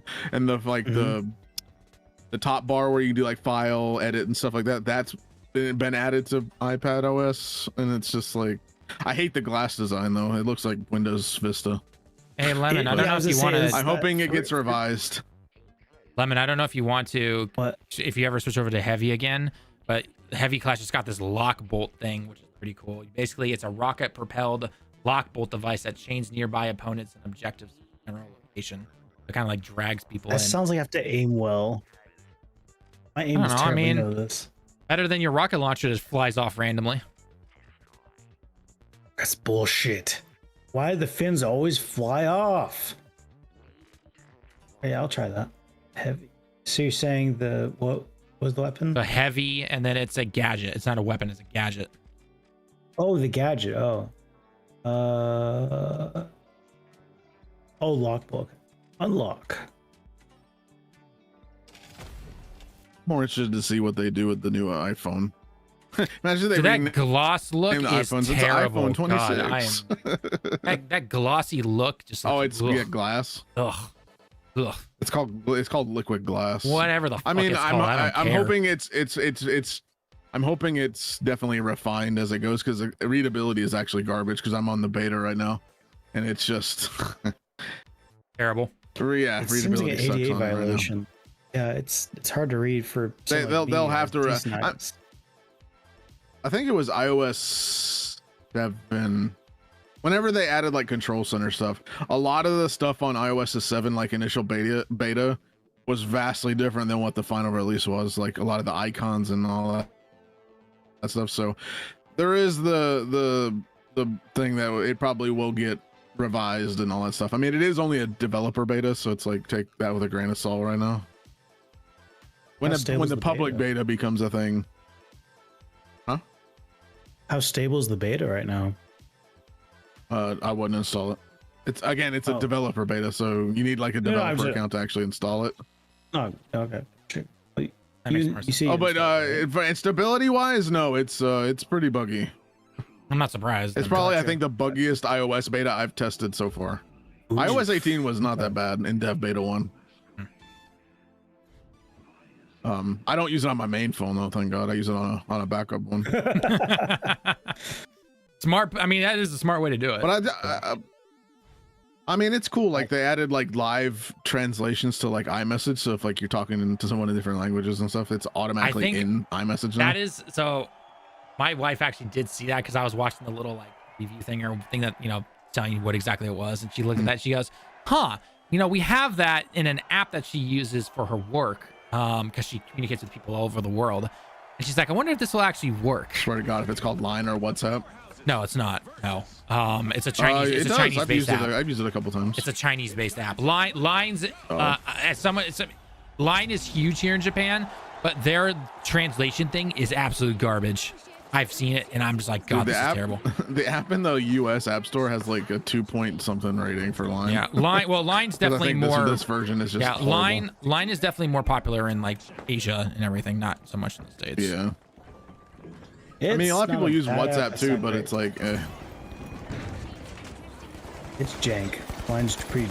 Speaker 3: top bar where you do like file edit and stuff like that. That's been added to iPad OS, and it's just like I hate the glass design though. It looks like Windows Vista.
Speaker 1: Hey Lemon, I don't know if you want to.
Speaker 3: I'm hoping it gets revised.
Speaker 1: Lemon, I don't know if you want to.
Speaker 2: What?
Speaker 1: If you ever switch over to Heavy again, but Heavy Clash has got this lock bolt thing, which is pretty cool. Basically, it's a rocket-propelled lock bolt device that chains nearby opponents and objectives in a general location. It kind of like drags people in.
Speaker 2: That sounds like I have to aim well. My aim is terrible. I know this.
Speaker 1: Better than your rocket launcher that flies off randomly.
Speaker 2: That's bullshit. Why do the fins always fly off? Hey, I'll try that. Heavy. So you're saying what was the weapon?
Speaker 1: The Heavy, and then it's a gadget. It's not a weapon, it's a gadget.
Speaker 2: Oh, the gadget. Oh. Lockbook. Unlock.
Speaker 3: More interested to see what they do with the new iPhone. Imagine they
Speaker 1: that gloss look is
Speaker 3: iPhones.
Speaker 1: terrible.
Speaker 3: It's iPhone 26.
Speaker 1: God, that glossy look just like,
Speaker 3: it's glass.
Speaker 1: Ugh.
Speaker 3: It's called liquid glass.
Speaker 1: Whatever the fuck
Speaker 3: I mean,
Speaker 1: it's called,
Speaker 3: I'm hoping I'm hoping it's definitely refined as it goes, because the readability is actually garbage, because I'm on the beta right now, and it's just
Speaker 1: terrible.
Speaker 3: Yeah,
Speaker 2: it
Speaker 3: readability
Speaker 2: seems like an
Speaker 3: sucks
Speaker 2: 88
Speaker 3: on it right now.
Speaker 2: violation. Yeah, it's hard to read for.
Speaker 3: They'll have to. I think it was iOS 7. Whenever they added like control center stuff, a lot of the stuff on iOS 7, like initial beta, was vastly different than what the final release was. Like a lot of the icons and all that stuff. So there is the thing that it probably will get revised and all that stuff. I mean, it is only a developer beta, so it's like take that with a grain of salt right now. When the public beta becomes a thing. Huh?
Speaker 2: How stable is the beta right now?
Speaker 3: I wouldn't install it. It's a developer beta, so you need like a developer account to actually install it.
Speaker 2: Oh, okay. Sure.
Speaker 1: That makes
Speaker 2: You,
Speaker 1: more
Speaker 2: you
Speaker 1: sense.
Speaker 2: see,
Speaker 3: Oh, but stability wise, no, it's pretty buggy.
Speaker 1: I'm not surprised.
Speaker 3: It's probably I think the buggiest iOS beta I've tested so far.
Speaker 2: Ooh.
Speaker 3: iOS 18 was not that bad in dev beta 1. I don't use it on my main phone though, thank God. I use it on a backup one.
Speaker 1: Smart. I mean, that is a smart way to do it.
Speaker 3: But I mean, it's cool. Like they added like live translations to like iMessage. So if like you're talking to someone in different languages and stuff, it's automatically in iMessage now.
Speaker 1: That is so. My wife actually did see that because I was watching the little like review thing or thing that telling you what exactly it was, and she looked at that. She goes, "Huh? We have that in an app that she uses for her work." Because she communicates with people all over the world, and she's like, I wonder if this will actually work.
Speaker 3: Swear to God, if it's called Line or WhatsApp.
Speaker 1: No, it's not. No. It's a Chinese. It's a Chinese-based app.
Speaker 3: I've used it a couple times.
Speaker 1: It's a Chinese-based app. Line is huge here in Japan, but their translation thing is absolute garbage. I've seen it, and I'm just like, God, this is terrible.
Speaker 3: The app in the U.S. App Store has like a 2-point-something rating for Line.
Speaker 1: Yeah, Line. Well, Line's definitely more.
Speaker 3: This version is just
Speaker 1: horrible. Line is definitely more popular in like Asia and everything, not so much in the States.
Speaker 3: Yeah. I mean, a lot of people use WhatsApp too, but it's like,
Speaker 2: It's jank. Line's pretty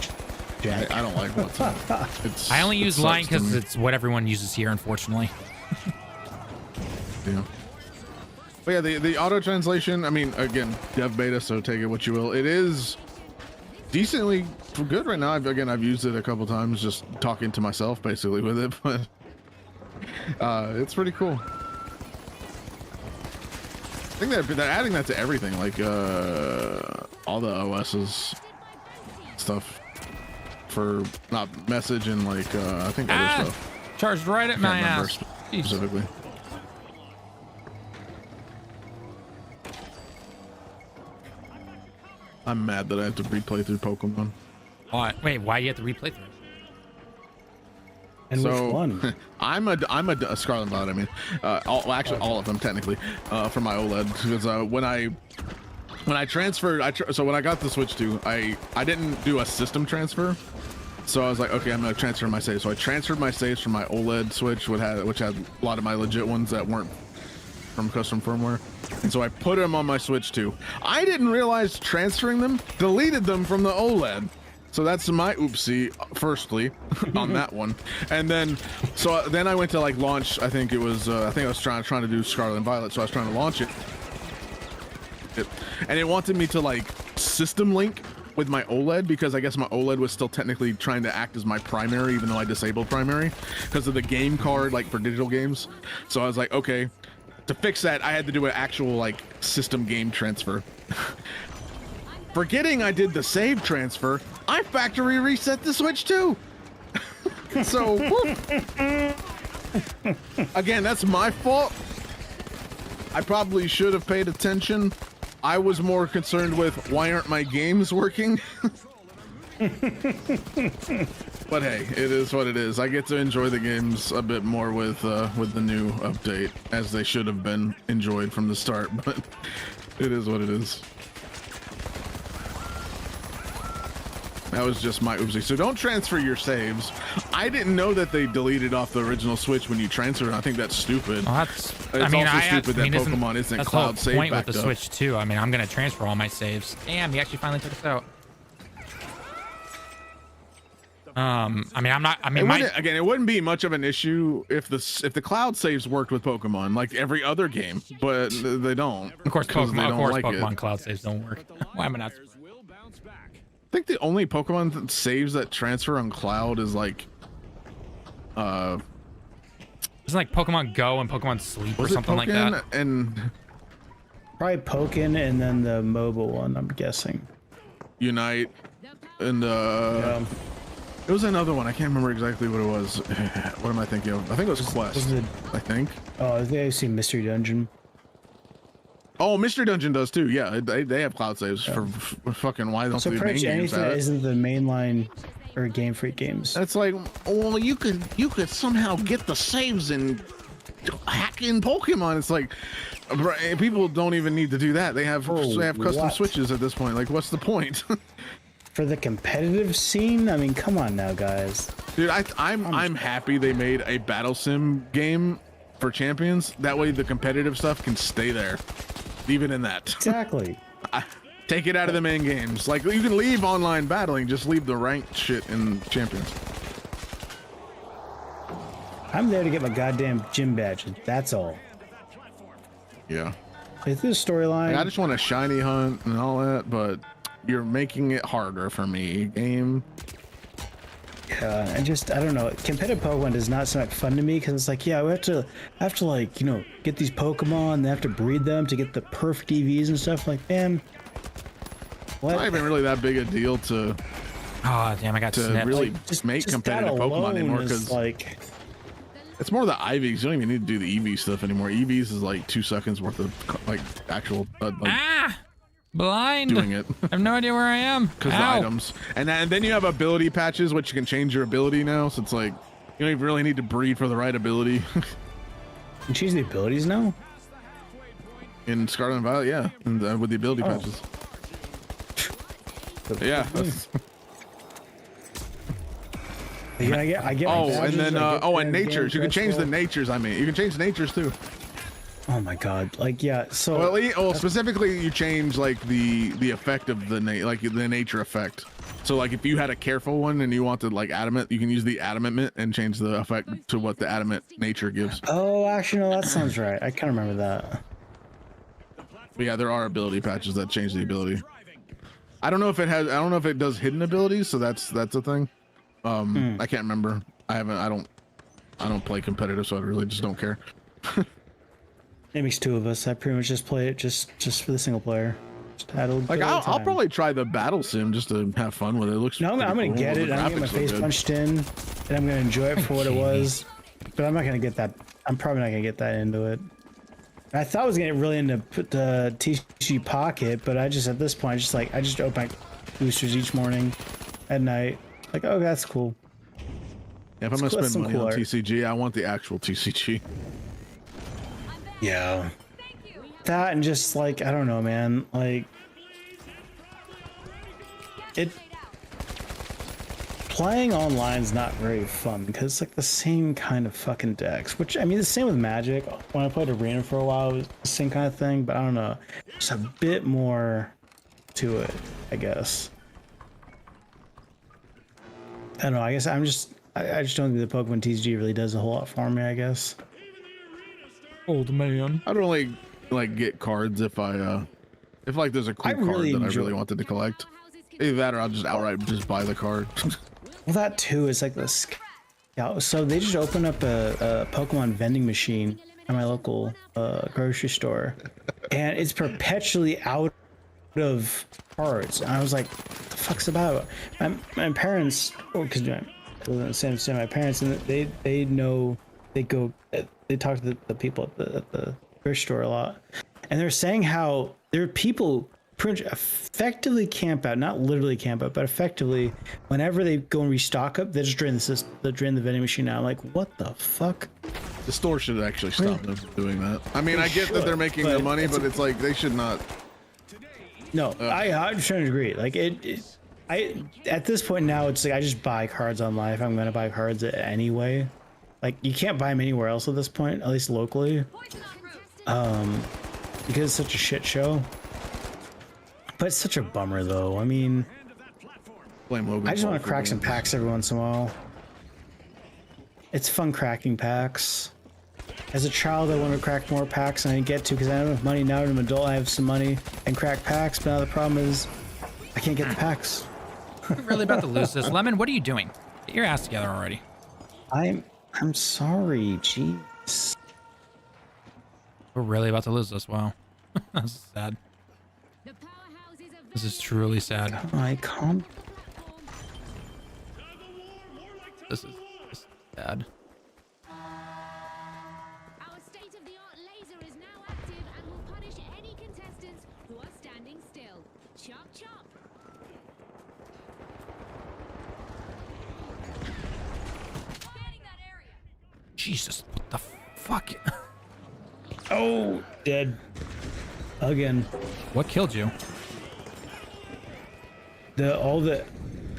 Speaker 2: jank.
Speaker 3: I don't like WhatsApp.
Speaker 1: I only use Line because it's what everyone uses here, unfortunately.
Speaker 3: Yeah. But yeah, the auto translation, I mean, again, dev beta, so take it what you will. It is decently good right now. I've used it a couple times, just talking to myself basically with it, but it's pretty cool. I think they're adding that to everything, like all the OS's stuff for not message and like I think other stuff.
Speaker 1: Charged right at my ass.
Speaker 3: Specifically. I'm mad that I have to replay through Pokemon.
Speaker 1: Wait, why do you have to replay through?
Speaker 2: And which one?
Speaker 3: I'm a Scarlet Violet. I mean, all of them technically, for my OLED, because when I transferred, so when I got the Switch 2, I didn't do a system transfer, so I was like, okay, I'm gonna transfer my saves. So I transferred my saves from my OLED Switch, which had a lot of my legit ones that weren't from custom firmware, and so I put them on my Switch 2. I didn't realize transferring them deleted them from the OLED. So that's my oopsie, firstly, on that one. And then, then I went to like launch, I think I was trying to do Scarlet and Violet, so I was trying to launch it. And it wanted me to like system link with my OLED, because I guess my OLED was still technically trying to act as my primary, even though I disabled primary, because of the game card, like for digital games. So I was like, okay, to fix that, I had to do an actual like system game transfer. Forgetting I did the save transfer, I factory reset the Switch too. So, again, that's my fault. I probably should have paid attention. I was more concerned with why aren't my games working? But hey, it is what it is. I get to enjoy the games a bit more with the new update, as they should have been enjoyed from the start, but it is what it is. That was just my oopsie. So don't transfer your saves. I didn't know that they deleted off the original Switch when you transfer it. I think that's stupid.
Speaker 1: Well,
Speaker 3: it's also stupid that Pokemon isn't cloud save
Speaker 1: point
Speaker 3: backed
Speaker 1: with the
Speaker 3: up.
Speaker 1: Switch too. I mean, I'm gonna transfer all my saves. Damn, he actually finally took us out. I mean, I'm not. I mean,
Speaker 3: again, it wouldn't be much of an issue if the cloud saves worked with Pokemon like every other game, but they don't.
Speaker 1: Of course, Pokemon
Speaker 3: it.
Speaker 1: cloud saves don't work. Why am I not?
Speaker 3: I think the only Pokemon saves that transfer on cloud is like
Speaker 1: isn't like Pokemon Go and Pokemon Sleep or something like that.
Speaker 3: And
Speaker 2: probably Pokken and then the mobile one, I'm guessing.
Speaker 3: Unite and
Speaker 2: Yeah.
Speaker 3: it was another one. I can't remember exactly what it was. What am I thinking of? I think it was Quest. I think.
Speaker 2: Oh, I think I see Mystery Dungeon.
Speaker 3: Oh, Mystery Dungeon does too. Yeah, they have cloud saves for fucking why don't
Speaker 2: So
Speaker 3: the
Speaker 2: pretty
Speaker 3: main
Speaker 2: much
Speaker 3: games
Speaker 2: anything
Speaker 3: have
Speaker 2: that
Speaker 3: it?
Speaker 2: isn't the mainline or Game Freak games.
Speaker 3: It's like, well, you could somehow get the saves and hack in Pokemon. It's like, people don't even need to do that. They have custom
Speaker 2: what?
Speaker 3: switches at this point. Like, what's the point?
Speaker 2: for the competitive scene, I mean, come on now, guys.
Speaker 3: Dude, I'm happy they made a battle sim game for champions. That way the competitive stuff can stay there, even in that.
Speaker 2: Exactly.
Speaker 3: Take it out of the main games. Like, you can leave online battling, just leave the ranked shit in champions.
Speaker 2: I'm there to get my goddamn gym badges. That's all.
Speaker 3: Yeah.
Speaker 2: It's this storyline.
Speaker 3: Like, I just want a shiny hunt and all that, but you're making it harder for me, game.
Speaker 2: Yeah, I don't know. Competitive Pokemon does not sound like fun to me because it's like, yeah, I have to like, you know, get these Pokemon, they have to breed them to get the perfect EVs and stuff. Like, man, what?
Speaker 3: It's not even really that big a deal to.
Speaker 1: Oh damn! I got
Speaker 3: to
Speaker 1: snipped.
Speaker 3: really
Speaker 2: Just
Speaker 3: make
Speaker 2: that
Speaker 3: competitive Pokemon
Speaker 2: alone
Speaker 3: anymore
Speaker 2: is
Speaker 3: because
Speaker 2: like,
Speaker 3: it's more the IVs. You don't even need to do the EV stuff anymore. EVs is like 2 seconds worth of like actual like
Speaker 1: Blind.
Speaker 3: doing it.
Speaker 1: I have no idea where I am.
Speaker 3: Because the items, and then you have ability patches, which you can change your ability now. So it's like you don't even really need to breed for the right ability.
Speaker 2: you choose the abilities now.
Speaker 3: In Scarlet and Violet, yeah, and with the ability patches. Yeah.
Speaker 2: Yeah, I get my
Speaker 3: Oh, and
Speaker 2: badges,
Speaker 3: then
Speaker 2: I get
Speaker 3: and
Speaker 2: the
Speaker 3: natures. You can change the natures. I mean, you can change natures too.
Speaker 2: Oh my god! Like, yeah. So
Speaker 3: Well, specifically, you change like the effect of the the nature effect. So like if you had a careful one and you wanted like adamant, you can use the adamant mint and change the effect to what the adamant nature gives.
Speaker 2: oh, actually, no, that sounds right. I kind of remember that.
Speaker 3: But yeah, there are ability patches that change the ability. I don't know if it does hidden abilities, so that's a thing. I can't remember. I don't play competitive, so I really just don't care.
Speaker 2: It makes two of us. I pretty much just play it just for the single player. Just
Speaker 3: Like I'll probably try the battle sim just to have fun with it. It looks.
Speaker 2: No, I'm gonna
Speaker 3: cool.
Speaker 2: get
Speaker 3: The
Speaker 2: it. I'm gonna get my
Speaker 3: graphics look
Speaker 2: face
Speaker 3: good.
Speaker 2: punched in, and I'm gonna enjoy it for what it was. But I'm not gonna get that. I'm probably not gonna get that into it. I thought I was gonna get really into the TCG Pocket, but I just at this point I just open my boosters each morning, at night. Like, oh, that's cool.
Speaker 3: Yeah, if I'm gonna spend money on TCG, I want the actual TCG.
Speaker 2: Yeah. That and just like, I don't know, man. Like, playing online's not very fun because it's like the same kind of fucking decks. Which I mean, the same with Magic. When I played Arena for a while, it was the same kind of thing. But I don't know, just a bit more to it, I guess. I don't know. I guess I just don't think the Pokemon TCG really does a whole lot for me, I guess.
Speaker 1: Old man.
Speaker 3: I'd only like get cards if like there's a cool card that I really wanted to collect. Either that or I'll just outright just buy the card.
Speaker 2: Well, that too is like this. Yeah, so they just opened up a Pokemon vending machine at my local grocery store, and it's perpetually out of cards. And I was like, "What the fuck's about?" My parents, because I live in the same city, my parents, and they know they talk to the people at the grocery store a lot, and they're saying how there are people pretty much effectively camp out, not literally camp out, but effectively whenever they go and restock up, they just drain the vending machine out. I'm like, what the fuck?
Speaker 3: The store should actually stop them from doing that. I mean, I get that they're making the money, but it's like they should not.
Speaker 2: No, I'm trying to agree. Like I at this point now, it's like I just buy cards online if I'm gonna buy cards anyway. Like you can't buy them anywhere else at this point, at least locally, because it's such a shit show. But it's such a bummer, though. I mean,
Speaker 3: Blame Logan
Speaker 2: I just
Speaker 3: Paul
Speaker 2: want to
Speaker 3: for
Speaker 2: crack
Speaker 3: doing
Speaker 2: some
Speaker 3: it.
Speaker 2: packs every once in a while. It's fun cracking packs. As a child, I wanted to crack more packs, and I didn't get to because I don't have enough money. Now as an adult, I have some money and crack packs, but now the problem is I can't get the packs.
Speaker 1: We're really about to lose this. Lemon, what are you doing? Get your ass together already.
Speaker 2: I'm sorry, jeez.
Speaker 1: We're really about to lose this. Wow. This is sad. This is truly sad.
Speaker 2: I can't.
Speaker 1: This is sad.
Speaker 4: Our state-of-the-art laser is now active and will punish any contestants who are standing still. Chop chop. Scanning that area.
Speaker 1: Jesus, what the fuck?
Speaker 2: Oh, dead. Again.
Speaker 1: What killed you?
Speaker 2: all the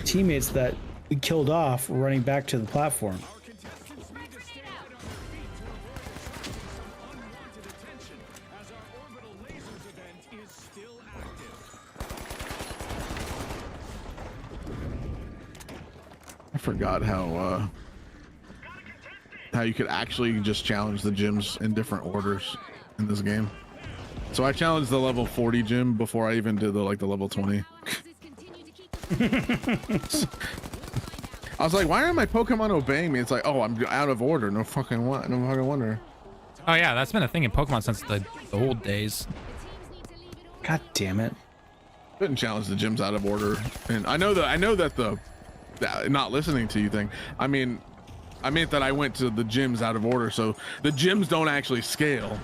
Speaker 2: teammates that we killed off were running back to the platform.
Speaker 3: I forgot how you could actually just challenge the gyms in different orders in this game. So I challenged the level 40 gym before I even did the level 20. I was like, why aren't my Pokemon obeying me? It's like, oh, I'm out of order. No fucking wonder.
Speaker 1: Oh yeah, that's been a thing in Pokemon since the old days.
Speaker 2: God damn it.
Speaker 3: Couldn't challenge the gyms out of order. And I know that the not listening to you thing. I meant that I went to the gyms out of order, so the gyms don't actually scale.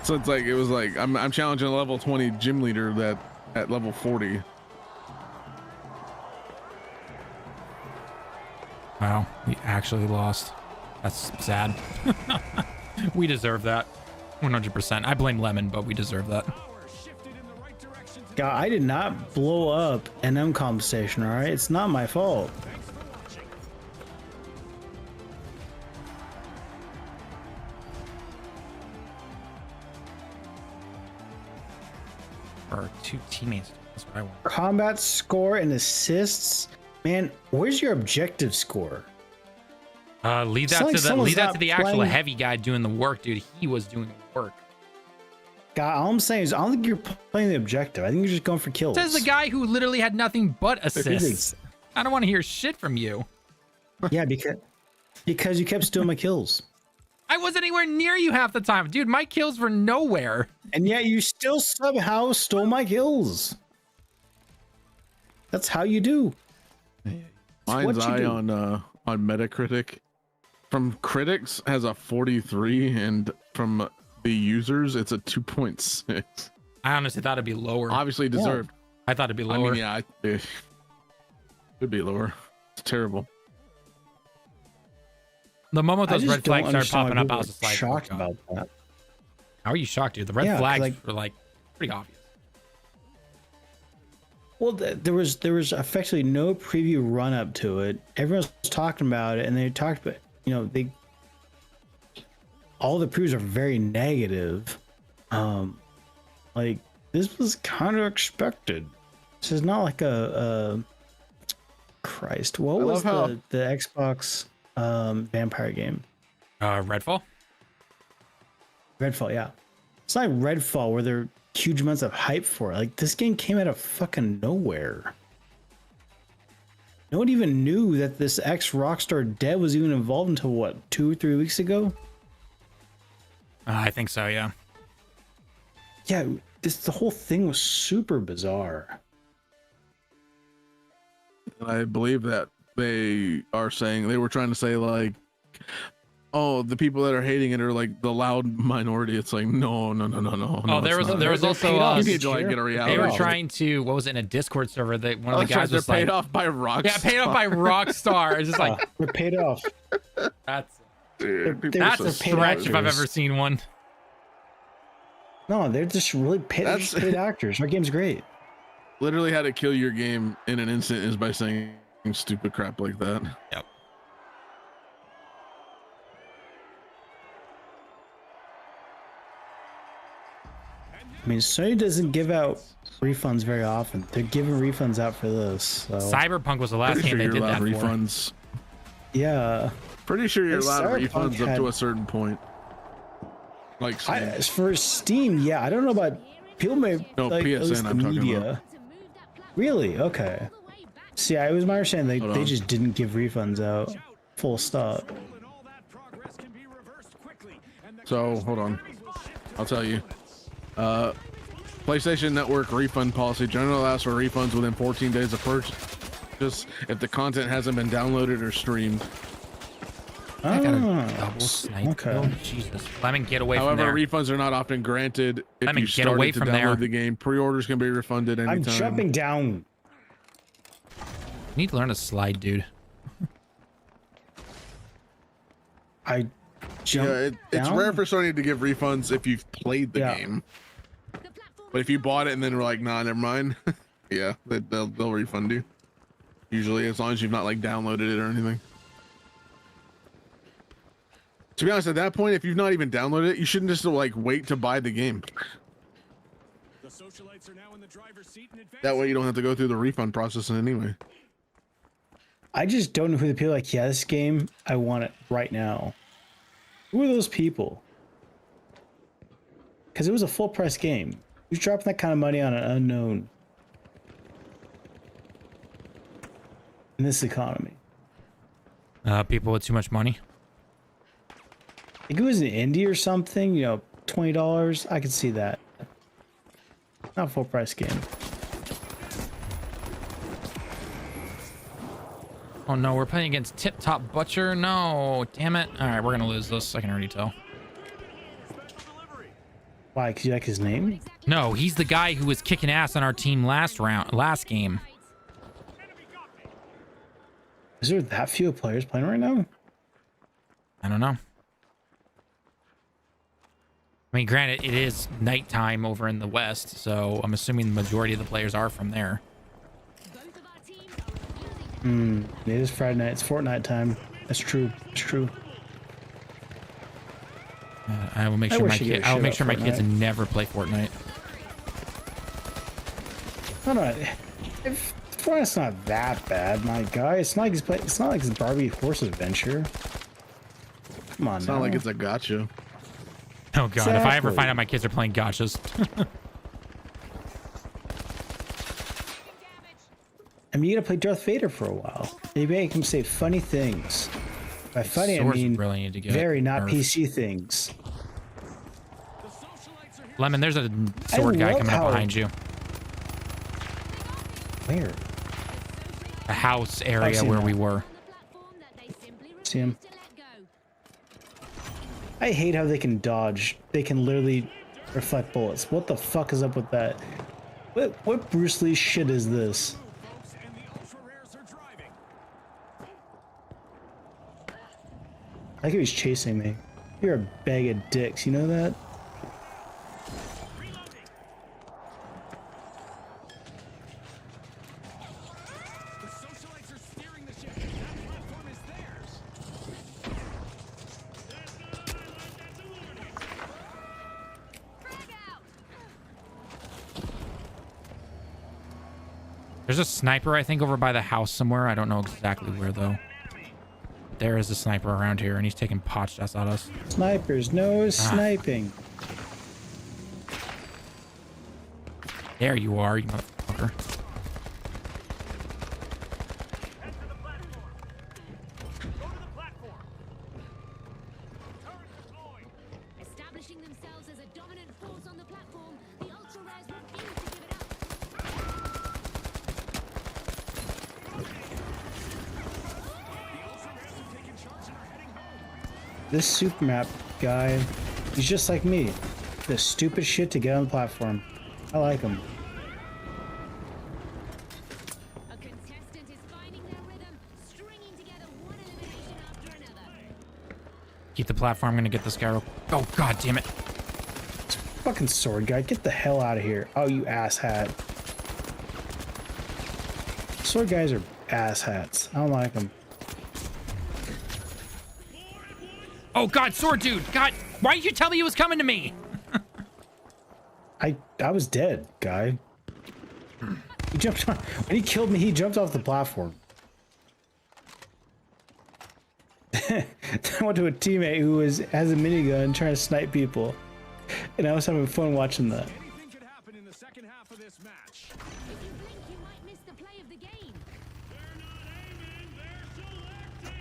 Speaker 3: So it's like, it was like I'm challenging a level 20 gym leader that at level 40.
Speaker 1: Wow, we actually lost. That's sad. We deserve that. 100%. I blame Lemon, but we deserve that.
Speaker 2: God, I did not blow up an MCOM station, all right? It's not my fault.
Speaker 1: Or two teammates. That's what I want.
Speaker 2: Combat score and assists. Man, where's your objective score?
Speaker 1: Lead
Speaker 2: It's
Speaker 1: that
Speaker 2: like
Speaker 1: to the
Speaker 2: someone's
Speaker 1: actual
Speaker 2: playing-
Speaker 1: heavy guy doing the work, dude. He was doing the work.
Speaker 2: God, all I'm saying is I don't think you're playing the objective. I think you're just going for kills.
Speaker 1: Says the guy who literally had nothing but
Speaker 2: is
Speaker 1: assists. I don't want to hear shit from you.
Speaker 2: Yeah, because you kept stealing my kills.
Speaker 1: I wasn't anywhere near you half the time. Dude, my kills were nowhere.
Speaker 2: And yet you still somehow stole my kills. That's how you do.
Speaker 3: Mine's
Speaker 2: what you
Speaker 3: eye
Speaker 2: do.
Speaker 3: on Metacritic from critics has a 43, and from the users it's a 2.6.
Speaker 1: I honestly thought it'd be lower.
Speaker 3: Obviously deserved.
Speaker 1: I thought it'd be
Speaker 3: I
Speaker 1: lower.
Speaker 3: mean, yeah, it could be lower. It's terrible.
Speaker 1: The moment
Speaker 2: I
Speaker 1: those
Speaker 2: just
Speaker 1: red flags
Speaker 2: don't
Speaker 1: started
Speaker 2: understand
Speaker 1: popping
Speaker 2: why
Speaker 1: up, I
Speaker 2: people
Speaker 1: was
Speaker 2: are
Speaker 1: just like,
Speaker 2: shocked
Speaker 1: oh, God.
Speaker 2: about that.
Speaker 1: How are you shocked, dude? The red
Speaker 2: Yeah, 'cause,
Speaker 1: flags
Speaker 2: like-
Speaker 1: were like pretty obvious.
Speaker 2: Well, there was effectively no preview run up to it. Everyone was talking about it, and they talked about, all the previews are very negative. Like this was kind of expected. This is not like a Christ. What
Speaker 3: I
Speaker 2: was
Speaker 3: love
Speaker 2: the Xbox vampire game?
Speaker 1: Redfall?
Speaker 2: Redfall, yeah. It's not like Redfall where there are huge amounts of hype for it. Like this game came out of fucking nowhere. No one even knew that this ex-Rockstar dev was even involved until what, 2 or 3 weeks ago?
Speaker 1: I think so, yeah.
Speaker 2: Yeah, the whole thing was super bizarre.
Speaker 3: And I believe that they were trying to say like, oh, the people that are hating it are like the loud minority. It's like no.
Speaker 1: Oh, there
Speaker 3: it's
Speaker 1: was
Speaker 3: not.
Speaker 1: also
Speaker 3: You need to like get a reality.
Speaker 1: they were
Speaker 2: off.
Speaker 1: trying to, what was it, in a Discord server that one of the guys
Speaker 3: They're
Speaker 1: was like,
Speaker 3: paid off by Rockstar.
Speaker 1: yeah, paid off by Rockstar. It's just like,
Speaker 2: They're paid off.
Speaker 1: that's
Speaker 3: Dude, people
Speaker 1: that's
Speaker 3: are
Speaker 1: a
Speaker 3: so
Speaker 1: stretch if I've
Speaker 2: actors.
Speaker 1: ever seen one.
Speaker 2: No, they're just really paid, they're just paid actors. Our game's great.
Speaker 3: literally how to kill your game in an instant is by saying stupid crap like that.
Speaker 1: Yep.
Speaker 2: I mean, Sony doesn't give out refunds very often. They're giving refunds out for this. So.
Speaker 1: Cyberpunk was the last
Speaker 3: Pretty
Speaker 1: game
Speaker 3: sure
Speaker 1: they
Speaker 3: you're
Speaker 1: did
Speaker 3: allowed
Speaker 1: that for.
Speaker 3: refunds.
Speaker 2: Yeah.
Speaker 3: Pretty sure you're
Speaker 2: Hey,
Speaker 3: allowed
Speaker 2: Cyberpunk
Speaker 3: refunds up
Speaker 2: had-
Speaker 3: to a certain point. Like Steam.
Speaker 2: As for Steam, yeah, I don't know about people may
Speaker 3: No,
Speaker 2: like at least
Speaker 3: PSN
Speaker 2: the
Speaker 3: I'm talking
Speaker 2: media.
Speaker 3: about.
Speaker 2: Really? Okay. See, it was my understanding
Speaker 3: Hold
Speaker 2: they
Speaker 3: on.
Speaker 2: just didn't give refunds out. Full stop.
Speaker 3: So hold on, I'll tell you. PlayStation Network refund policy generally allows for refunds within 14 days of purchase if the content hasn't been downloaded or streamed.
Speaker 1: I got a
Speaker 2: Ah,
Speaker 1: double snipe
Speaker 2: okay.
Speaker 1: kill. Jesus. Lemon, get away
Speaker 3: However,
Speaker 1: from there.
Speaker 3: refunds are not often granted if
Speaker 1: Lemon,
Speaker 3: you
Speaker 1: get away
Speaker 3: started to
Speaker 1: from
Speaker 3: download
Speaker 1: there.
Speaker 3: the game. Pre-orders can be refunded
Speaker 2: I'm
Speaker 3: anytime.
Speaker 2: jumping down.
Speaker 1: You need to learn to slide, dude.
Speaker 2: I jump
Speaker 3: It's
Speaker 2: down?
Speaker 3: rare for Sony to give refunds if you've played the
Speaker 2: Yeah.
Speaker 3: game. But if you bought it and then were like, nah, never mind. Yeah, they'll refund you. Usually, as long as you've not like downloaded it or anything. To be honest, at that point, if you've not even downloaded it, you shouldn't just like wait to buy the game.
Speaker 5: The socialites are now in the driver's seat and
Speaker 3: That way, you don't have to go through the refund process in anyway.
Speaker 2: I just don't know who the people are like, yeah, this game, I want it right now. Who are those people? Because it was a full price game. Who's dropping that kind of money on an unknown in this economy?
Speaker 1: People with too much money.
Speaker 2: If it was an indie or something, you know, $20, I could see that. Not a full price game.
Speaker 1: Oh no, we're playing against Tip Top Butcher. No, damn it. All right, we're gonna lose this. I can already tell.
Speaker 2: Why? Cause you like his name?
Speaker 1: No, he's the guy who was kicking ass on our team last game.
Speaker 2: Is there that few players playing right now?
Speaker 1: I don't know. I mean, granted, it is nighttime over in the West, so I'm assuming the majority of the players are from there.
Speaker 2: It is Friday night. It's Fortnite time. That's true. It's true.
Speaker 1: I will make sure my I will make sure my kids
Speaker 2: Fortnite.
Speaker 1: never play Fortnite.
Speaker 2: No, if Fortnite's not that bad, my guy. It's not like he's playing. It's not like it's Barbie Horse Adventure. Come on,
Speaker 3: It's
Speaker 2: now.
Speaker 3: not like it's a gotcha.
Speaker 1: Oh god, if I ever
Speaker 2: Exactly.
Speaker 1: find out my kids are playing gotchas.
Speaker 2: I mean, you gotta play Darth Vader for a while. Maybe I can say funny things. By funny, I
Speaker 1: Swords
Speaker 2: mean
Speaker 1: really need to get
Speaker 2: very not
Speaker 1: nerfed.
Speaker 2: PC things.
Speaker 1: Lemon, there's a sword guy
Speaker 2: love
Speaker 1: coming up
Speaker 2: how-
Speaker 1: behind you.
Speaker 2: Where?
Speaker 1: The house area
Speaker 2: seen
Speaker 1: where
Speaker 2: that.
Speaker 1: we were.
Speaker 2: See him? I hate how they can dodge. They can literally reflect bullets. What the fuck is up with that? What Bruce Lee shit is this?
Speaker 5: and the ultra rares are driving.
Speaker 2: I think he's chasing me. You're a bag of dicks, you know that?
Speaker 5: The socialites are steering the ship. That platform is theirs.
Speaker 1: There's a sniper, I think, over by the house somewhere. I don't know exactly where, though. There is a sniper around here, and he's taking pot shots at us.
Speaker 2: Snipers, no sniping.
Speaker 1: There you are, you motherfucker.
Speaker 5: Head to the platform. Go to the platform. Turret deployed.
Speaker 4: Establishing themselves as a dominant force on the platform, the ultra rares refuse to give it up.
Speaker 2: This super map guy, he's just like me. The stupid shit to get on the platform. I like him.
Speaker 4: A contestant is finding their rhythm, stringing together one elimination after another.
Speaker 1: Keep the platform. I'm gonna get this guy. Oh god damn it!
Speaker 2: Fucking sword guy, get the hell out of here. Oh, you asshat. Sword guys are asshats. I don't like them.
Speaker 1: Oh god, sword dude! God, why did you tell me he was coming to me?
Speaker 2: I was dead, guy. He jumped on, when he killed me, he jumped off the platform. I went to a teammate who has a minigun trying to snipe people. And I was having fun watching that.
Speaker 5: Anything could happen in the second half of this match.
Speaker 4: If you blink, you might miss the play of the game.
Speaker 5: They're not aiming, they're selecting.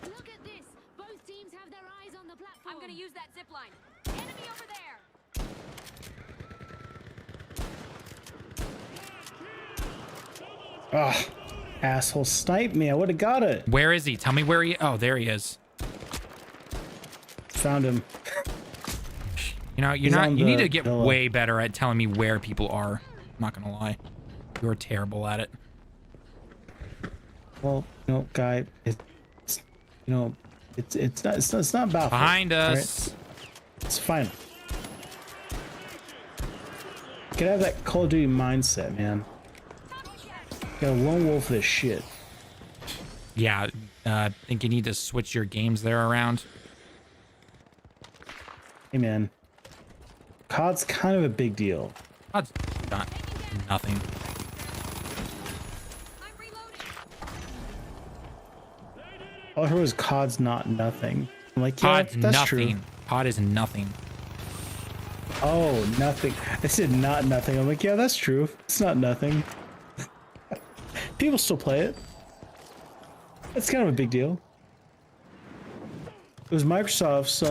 Speaker 4: Look at this. Both teams have their eyes on the platform. I'm going to use that zip line. Enemy over there.
Speaker 2: Ugh. Asshole sniped me. I would have got it.
Speaker 1: Where is he? Tell me where he. Oh, there he is.
Speaker 2: Found him.
Speaker 1: You know, you're
Speaker 2: He's
Speaker 1: not.
Speaker 2: on
Speaker 1: You need
Speaker 2: the
Speaker 1: to get
Speaker 2: pillow.
Speaker 1: way better at telling me where people are. I'm not gonna lie. You're terrible at it.
Speaker 2: Well, guy, it's it's not Battlefield.
Speaker 1: Behind
Speaker 2: right?
Speaker 1: us.
Speaker 2: It's fine. You gotta have that Call of Duty mindset, man. You gotta lone wolf this shit.
Speaker 1: Yeah, I think you need to switch your games there around.
Speaker 2: Hey, man. COD's kind of a big deal.
Speaker 1: That's not nothing.
Speaker 4: I'm reloading.
Speaker 2: All I heard was COD's not nothing. I'm like, yeah,
Speaker 1: COD's
Speaker 2: that's
Speaker 1: nothing.
Speaker 2: true.
Speaker 1: COD is nothing.
Speaker 2: Oh, nothing. I said not nothing. I'm like, yeah, that's true. It's not nothing. People still play it. It's kind of a big deal. It was Microsoft's,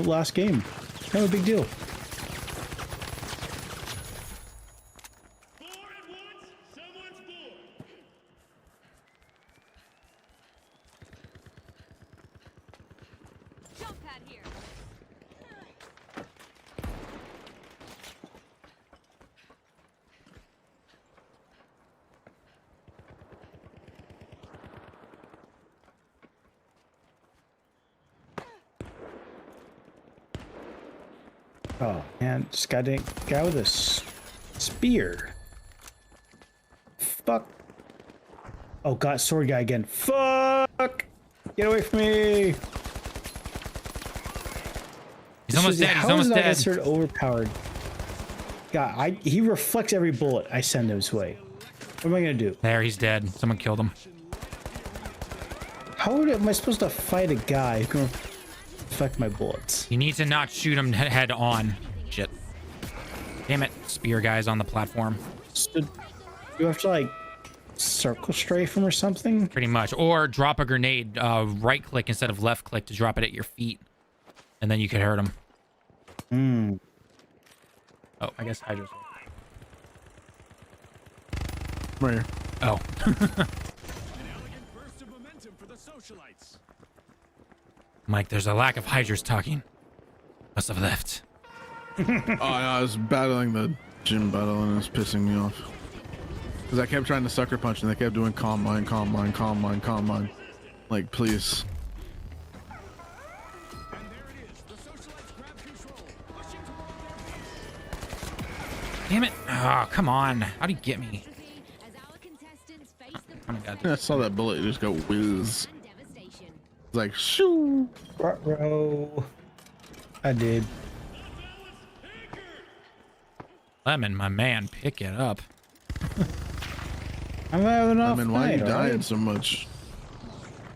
Speaker 2: last game. Kind of a big deal.
Speaker 4: Jump pad here.
Speaker 2: Oh man, just got a guy with a spear. Fuck. Oh, got sword guy again. Fuck! Get away from me!
Speaker 1: He's almost dead. He's almost dead.
Speaker 2: Sort of overpowered. God, he reflects every bullet I send his way. What am I gonna do?
Speaker 1: There, he's dead. Someone killed him.
Speaker 2: Am I supposed to fight a guy who can reflect my bullets?
Speaker 1: You need to not shoot him head on. Shit. Damn it. Spear guys on the platform.
Speaker 2: So, you have to like circle strafe him or something?
Speaker 1: Pretty much. Or drop a grenade, right click instead of left click to drop it at your feet. And then you could hurt him.
Speaker 2: Hmm.
Speaker 1: Oh, I guess Hydra's.
Speaker 3: Right here.
Speaker 1: Oh.
Speaker 5: An elegant burst of momentum for the socialites.
Speaker 1: Mike, there's a lack of Hydras talking. Must have left.
Speaker 3: Oh, no, I was battling the gym battle and it was pissing me off. Because I kept trying to sucker punch and they kept doing calm mind, calm mind, calm mind, calm mind. Like, please.
Speaker 5: And there it is. The socialites grab control. Pushing toward their
Speaker 1: Damn it. Oh, come on. How do you get me?
Speaker 4: As our contestants face the
Speaker 1: Oh my god.
Speaker 3: I saw that bullet just go whiz.
Speaker 4: and devastation.
Speaker 3: It's like, shoo.
Speaker 2: Ruh-roh. I did.
Speaker 1: Lemon, my man, pick it up.
Speaker 2: I'm having an
Speaker 3: I
Speaker 2: off
Speaker 3: mean, why are
Speaker 2: night,
Speaker 3: you dying
Speaker 2: alright?
Speaker 3: so much?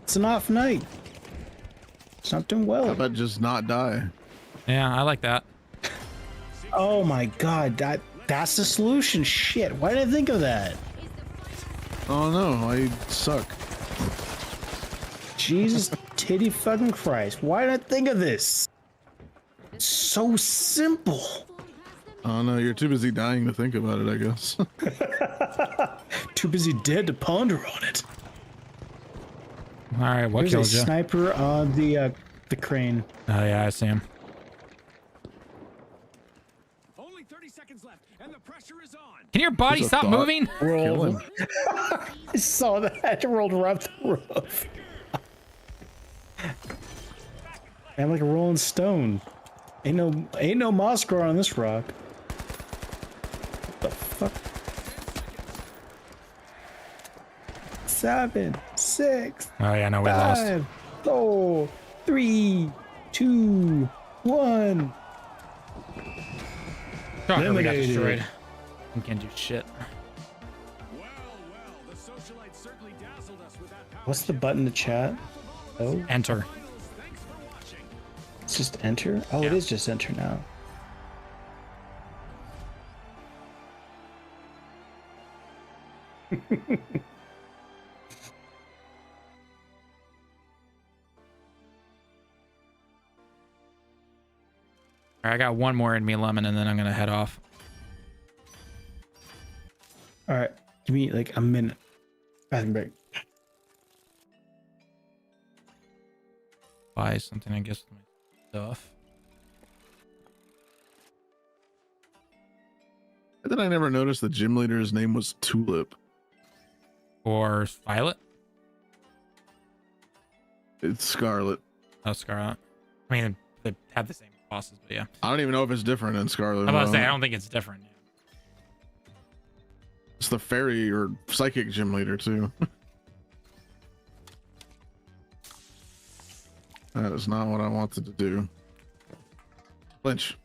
Speaker 2: It's an off night. It's not doing
Speaker 3: How
Speaker 2: well.
Speaker 3: about just not die?
Speaker 1: Yeah, I like that.
Speaker 2: Oh my god, that's the solution. Shit, why did I think of that?
Speaker 3: Oh no, I suck.
Speaker 2: Jesus titty fucking Christ. Why did I think of this? So simple.
Speaker 3: Oh no, you're too busy dying to think about it, I guess.
Speaker 2: Too busy dead to ponder on it.
Speaker 1: All right, what
Speaker 2: There's a
Speaker 1: killed you?
Speaker 2: sniper on the crane.
Speaker 1: Oh, yeah, I see him.
Speaker 5: Only 30 seconds left, and the pressure is on.
Speaker 1: Can your body
Speaker 3: There's a
Speaker 1: stop
Speaker 3: thought.
Speaker 1: moving?
Speaker 3: Kill
Speaker 2: Rolled.
Speaker 3: him.
Speaker 2: I saw that. I rolled right up the roof. I'm like a rolling stone. Ain't no moss growing on this rock. What the fuck? 7, 6,
Speaker 1: Oh, yeah, no, we lost.
Speaker 2: 5, 4, 3, 2, 1.
Speaker 1: Shocker, we got
Speaker 2: Eliminated.
Speaker 1: destroyed. We can't do shit.
Speaker 5: Well, the socialites certainly dazzled us with that power.
Speaker 2: What's the button to chat? Oh,
Speaker 1: Enter.
Speaker 5: Thanks for watching.
Speaker 2: it's just enter? Oh, it
Speaker 1: Yeah.
Speaker 2: is just enter now.
Speaker 1: All right, I got one more in me, Lemon, and then I'm going to head off.
Speaker 2: All right, give me like a minute. Bathroom break.
Speaker 1: Buy something, I guess, with my stuff.
Speaker 3: How did I never notice the gym leader's name was Tulip?
Speaker 1: Or Violet.
Speaker 3: It's Scarlet.
Speaker 1: Oh, Scarlet. I mean, they have the same bosses, but yeah.
Speaker 3: I don't even know if it's different in Scarlet.
Speaker 1: I'm about to say, I don't think it's different.
Speaker 3: It's the fairy or psychic gym leader too. That is not what I wanted to do. Lynch.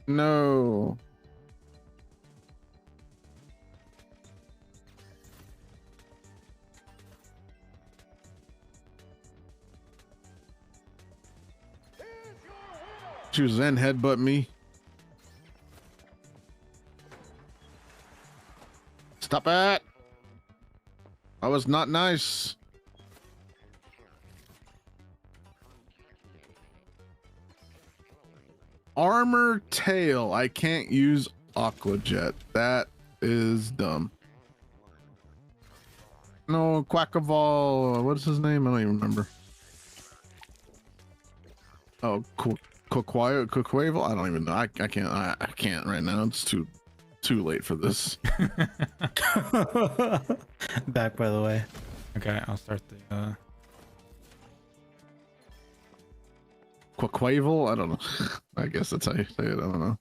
Speaker 3: No. Choose Zen headbutt me. Stop it. That was not nice. Armor tail. I can't use Aqua Jet. That is dumb. No, Quackaval. What's his name? I don't even remember. Oh, Quaquaval. I don't even know. I can't. I can't right now. It's too late for this.
Speaker 2: Back, by the way.
Speaker 1: Okay, I'll start the.
Speaker 3: Quaquaval? I don't know. I guess that's how you say it. I don't know.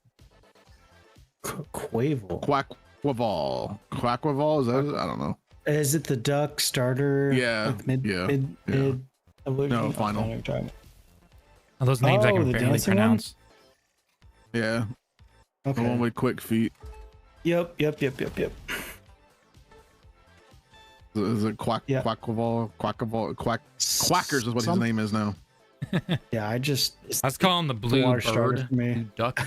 Speaker 2: Quavel.
Speaker 3: Quaquaval. Quaquaval? Is that it? I don't know.
Speaker 2: Is it the duck starter?
Speaker 3: Yeah.
Speaker 2: Like mid.
Speaker 3: No, final.
Speaker 1: Oh, those names I
Speaker 2: Oh,
Speaker 1: can
Speaker 2: the
Speaker 1: barely
Speaker 2: dancing one?
Speaker 1: pronounce.
Speaker 3: Yeah. The one
Speaker 2: Okay.
Speaker 3: with quick feet.
Speaker 2: Yep.
Speaker 3: Is it
Speaker 2: Yeah.
Speaker 3: Quaquaval? Quackers is what his name is now.
Speaker 2: Yeah,
Speaker 1: Let's call him the blue
Speaker 2: water starter
Speaker 1: bird.
Speaker 2: for me.
Speaker 1: Blue duck.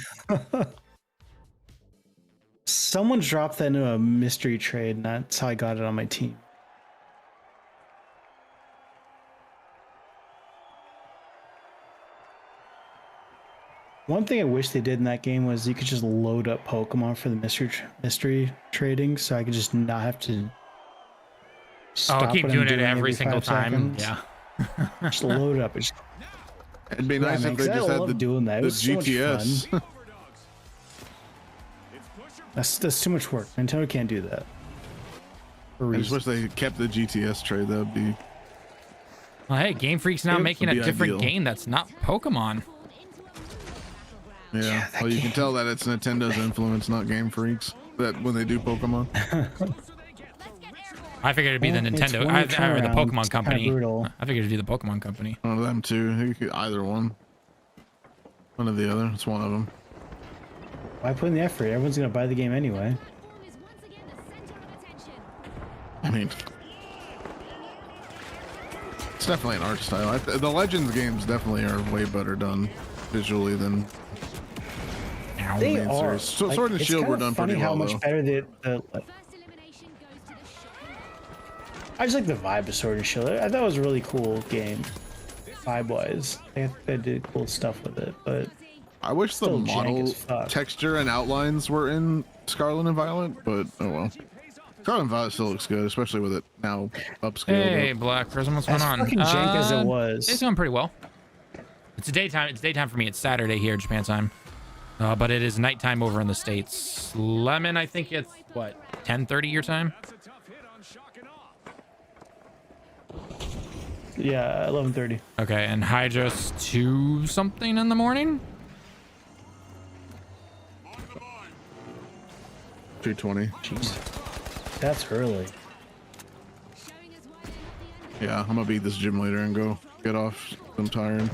Speaker 2: Someone dropped that into a mystery trade, and that's how I got it on my team. One thing I wish they did in that game was you could just load up Pokemon for the mystery trading, so I could just not have to.
Speaker 1: Oh, keep
Speaker 2: what I'm
Speaker 1: doing it every single
Speaker 2: 5
Speaker 1: time.
Speaker 2: seconds.
Speaker 1: Yeah.
Speaker 2: Just load up.
Speaker 3: It'd be
Speaker 2: Yeah,
Speaker 3: nice
Speaker 2: man,
Speaker 3: if they
Speaker 2: 'cause I
Speaker 3: just had
Speaker 2: love doing that. It
Speaker 3: the
Speaker 2: was so much
Speaker 3: GTS.
Speaker 2: fun. That's too much work. Nintendo can't do that. For
Speaker 3: I just wish
Speaker 2: reasons.
Speaker 3: they kept the GTS trade. That would be.
Speaker 1: Well, hey, Game Freak's now
Speaker 3: It
Speaker 1: making a
Speaker 3: would be
Speaker 1: different
Speaker 3: ideal.
Speaker 1: game that's not Pokemon.
Speaker 3: Yeah.
Speaker 2: that
Speaker 3: Well, you can
Speaker 2: game-
Speaker 3: tell that it's Nintendo's influence, not Game Freaks. That when they do Pokemon.
Speaker 1: I figured it'd be the
Speaker 2: Well, it's
Speaker 1: Nintendo,
Speaker 2: one
Speaker 1: or the
Speaker 2: turnaround.
Speaker 1: Pokemon
Speaker 2: It's kinda
Speaker 1: company.
Speaker 2: brutal.
Speaker 1: I figured it'd be the Pokemon company.
Speaker 3: One of them too. Either one. One or the other. It's one of them.
Speaker 2: Why put in the effort? Everyone's gonna buy the game anyway.
Speaker 4: Platform is once again the center of attention.
Speaker 3: I mean, it's definitely an art style. The Legends games definitely are way better done visually than.
Speaker 1: Ow.
Speaker 2: They
Speaker 3: Advanced
Speaker 2: are.
Speaker 3: Series. Sword and
Speaker 2: it's
Speaker 3: Shield
Speaker 2: kinda
Speaker 3: were done
Speaker 2: funny
Speaker 3: pretty
Speaker 2: how
Speaker 3: well,
Speaker 2: much
Speaker 3: though.
Speaker 2: better the
Speaker 4: First elimination goes to the shocking.
Speaker 2: I just like the vibe of Sword and Shield. I thought it was a really cool game, vibe wise. They did cool stuff with it, but
Speaker 3: I wish the
Speaker 2: Still jank
Speaker 3: model
Speaker 2: as fuck.
Speaker 3: texture and outlines were in Scarlet and Violet, but oh well. Scarlet and Violet still looks good, especially with it now upscaled.
Speaker 1: Hey,
Speaker 3: up.
Speaker 1: Black Prism, what's
Speaker 2: as
Speaker 1: going on?
Speaker 2: fucking jank as it was.
Speaker 1: It's going pretty well. It's daytime. It's daytime for me. It's Saturday here, Japan time. But it is nighttime over in the States. Lemon, I think it's what, 10:30 your time?
Speaker 5: That's a tough hit on shock and awe.
Speaker 2: Yeah, 11:30.
Speaker 1: Okay, and Hydra's 2 something in the morning.
Speaker 3: 220.
Speaker 2: Jeez, that's early.
Speaker 4: Showing us why they're not the enemy.
Speaker 3: Yeah, I'm gonna beat this gym later and go get off. I'm tired.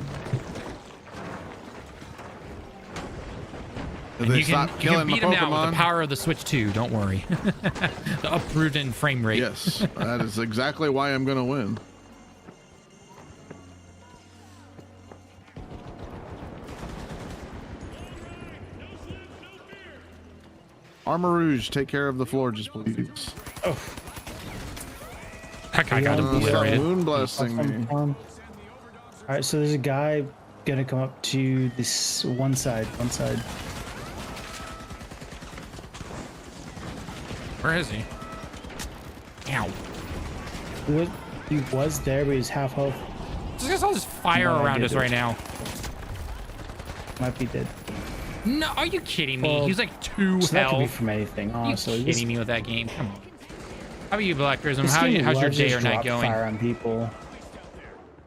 Speaker 3: If
Speaker 1: And
Speaker 3: they
Speaker 1: you can,
Speaker 3: stop
Speaker 1: you
Speaker 3: killing
Speaker 1: can
Speaker 3: my
Speaker 1: beat him now with
Speaker 3: Pokemon.
Speaker 1: the power of the Switch 2. Don't worry. The uprooted frame rate.
Speaker 3: Yes, that is exactly why I'm gonna win. Armor Rouge, take care of the Florges, please.
Speaker 1: That guy got
Speaker 2: Yeah,
Speaker 3: Stop
Speaker 1: obliterated.
Speaker 3: moon blasting me.
Speaker 2: All right, so there's a guy gonna come up to this one side.
Speaker 1: Where is he? Ow.
Speaker 2: He was there, but he's half health.
Speaker 1: There's all this fire
Speaker 2: No, I
Speaker 1: around
Speaker 2: did
Speaker 1: us
Speaker 2: it.
Speaker 1: right now.
Speaker 2: Might be dead.
Speaker 1: No, are you kidding me?
Speaker 2: Well,
Speaker 1: He's like 2
Speaker 2: So that could be
Speaker 1: health.
Speaker 2: from anything,
Speaker 1: Are you
Speaker 2: honestly.
Speaker 1: kidding me with that game? Come on. How about you, Black Prism?
Speaker 2: This
Speaker 1: How's
Speaker 2: game
Speaker 1: your
Speaker 2: loves
Speaker 1: day
Speaker 2: to
Speaker 1: or night
Speaker 2: drop
Speaker 1: going?
Speaker 2: Fire on people.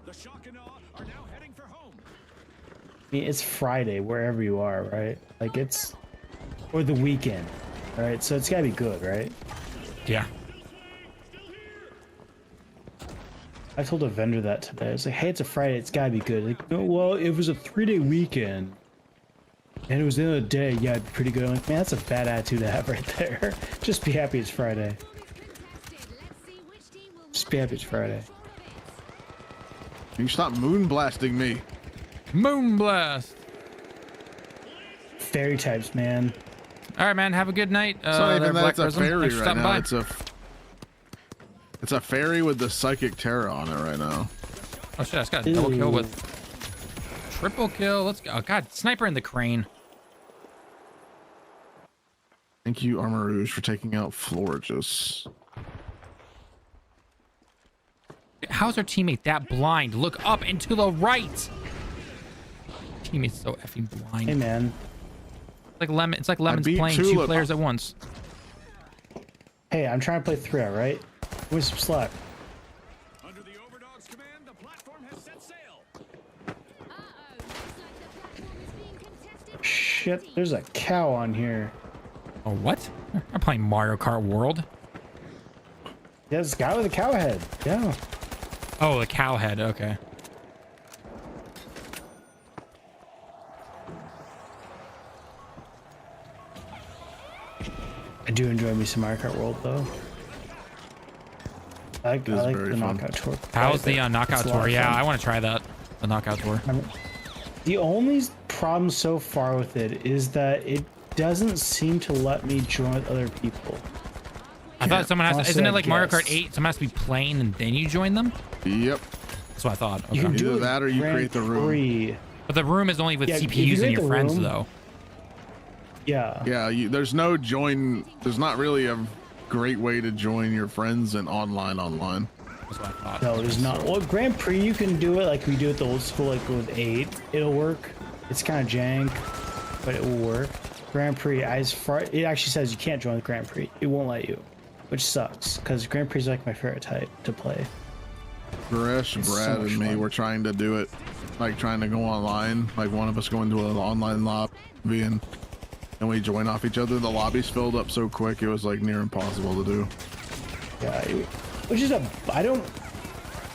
Speaker 5: The shock and awe
Speaker 2: mean, it's Friday wherever you are, right? Like it's or the weekend, right? So it's gotta be good, right?
Speaker 1: Yeah.
Speaker 2: I told a vendor that today. I was like, "Hey, it's a Friday. It's gotta be good." Like, "No, well, it was a 3-day weekend, and it was the end of the day. Yeah, it'd be pretty good." I'm like, "Man, that's a bad attitude to have right there. Just be happy it's Friday. Just be happy it's Friday."
Speaker 3: You stop moon blasting me.
Speaker 1: Moonblast.
Speaker 2: Fairy types, man.
Speaker 1: All right, man. Have a good night.
Speaker 3: It's not even that it's a
Speaker 1: Prism.
Speaker 3: fairy
Speaker 1: Thanks for
Speaker 3: right
Speaker 1: stopping
Speaker 3: now.
Speaker 1: by.
Speaker 3: It's a fairy with the psychic terror on it right now.
Speaker 1: Oh shit! I just got a double kill with triple kill. Let's go. Oh god, sniper in the crane.
Speaker 3: Thank you, Armor Rouge, for taking out Florges.
Speaker 1: How's our teammate that blind? Look up and to the right. Teammate's so effing blind.
Speaker 2: Hey, man.
Speaker 1: It's like lemon. It's like lemons
Speaker 3: beat
Speaker 1: playing
Speaker 3: Tulip.
Speaker 1: 2 players at once.
Speaker 2: Hey, I'm trying to play 3 out, right? Give me some slack.
Speaker 5: Under the Overdog's command, the platform has set sail.
Speaker 4: Uh-oh, looks like the platform is being contested by
Speaker 2: Shit,
Speaker 4: teams.
Speaker 2: there's a cow on here.
Speaker 1: Oh what? I'm playing Mario Kart World.
Speaker 2: Yeah, this guy with a cow head. Yeah.
Speaker 1: Oh, the cow head. Okay.
Speaker 2: I do enjoy me some Mario Kart World, though. I like
Speaker 3: It is
Speaker 2: the
Speaker 3: very fun.
Speaker 2: knockout tour.
Speaker 1: How's the knockout
Speaker 2: It's a lot
Speaker 1: tour?
Speaker 2: of
Speaker 1: Yeah,
Speaker 2: fun.
Speaker 1: I want to try that. The knockout tour.
Speaker 2: The only problem so far with it is that it doesn't seem to let me join with other people.
Speaker 1: I thought someone has.
Speaker 2: Honestly,
Speaker 1: Isn't it
Speaker 2: I
Speaker 1: like Mario Kart
Speaker 2: guess.
Speaker 1: 8? Someone has to be playing and then you join them.
Speaker 3: Yep.
Speaker 1: That's what I thought.
Speaker 2: You
Speaker 1: Okay.
Speaker 2: can do
Speaker 3: Either
Speaker 2: it
Speaker 3: that or you
Speaker 2: Grand
Speaker 3: create the room.
Speaker 2: Prix.
Speaker 1: But the room is only with
Speaker 2: Yeah, if you
Speaker 1: CPUs and
Speaker 2: create
Speaker 1: your
Speaker 2: the
Speaker 1: friends,
Speaker 2: room-
Speaker 1: though.
Speaker 2: Yeah.
Speaker 3: Yeah, there's no join. There's not really a great way to join your friends and online.
Speaker 1: That's what I thought.
Speaker 2: No, there's not. Well, Grand Prix, you can do it like we do at the old school, like with 8. It'll work. It's kind of jank, but it will work. Grand Prix, as far it actually says you can't join the Grand Prix. It won't let you, which sucks because Grand Prix is like my favorite type to play.
Speaker 3: Gresh,
Speaker 2: It's so
Speaker 3: Brad,
Speaker 2: much
Speaker 3: and me
Speaker 2: fun.
Speaker 3: were trying to do it, like trying to go online. Like one of us go into an online lobby and we join off each other. The lobbies filled up so quick it was like near impossible to do.
Speaker 2: Yeah, which is I don't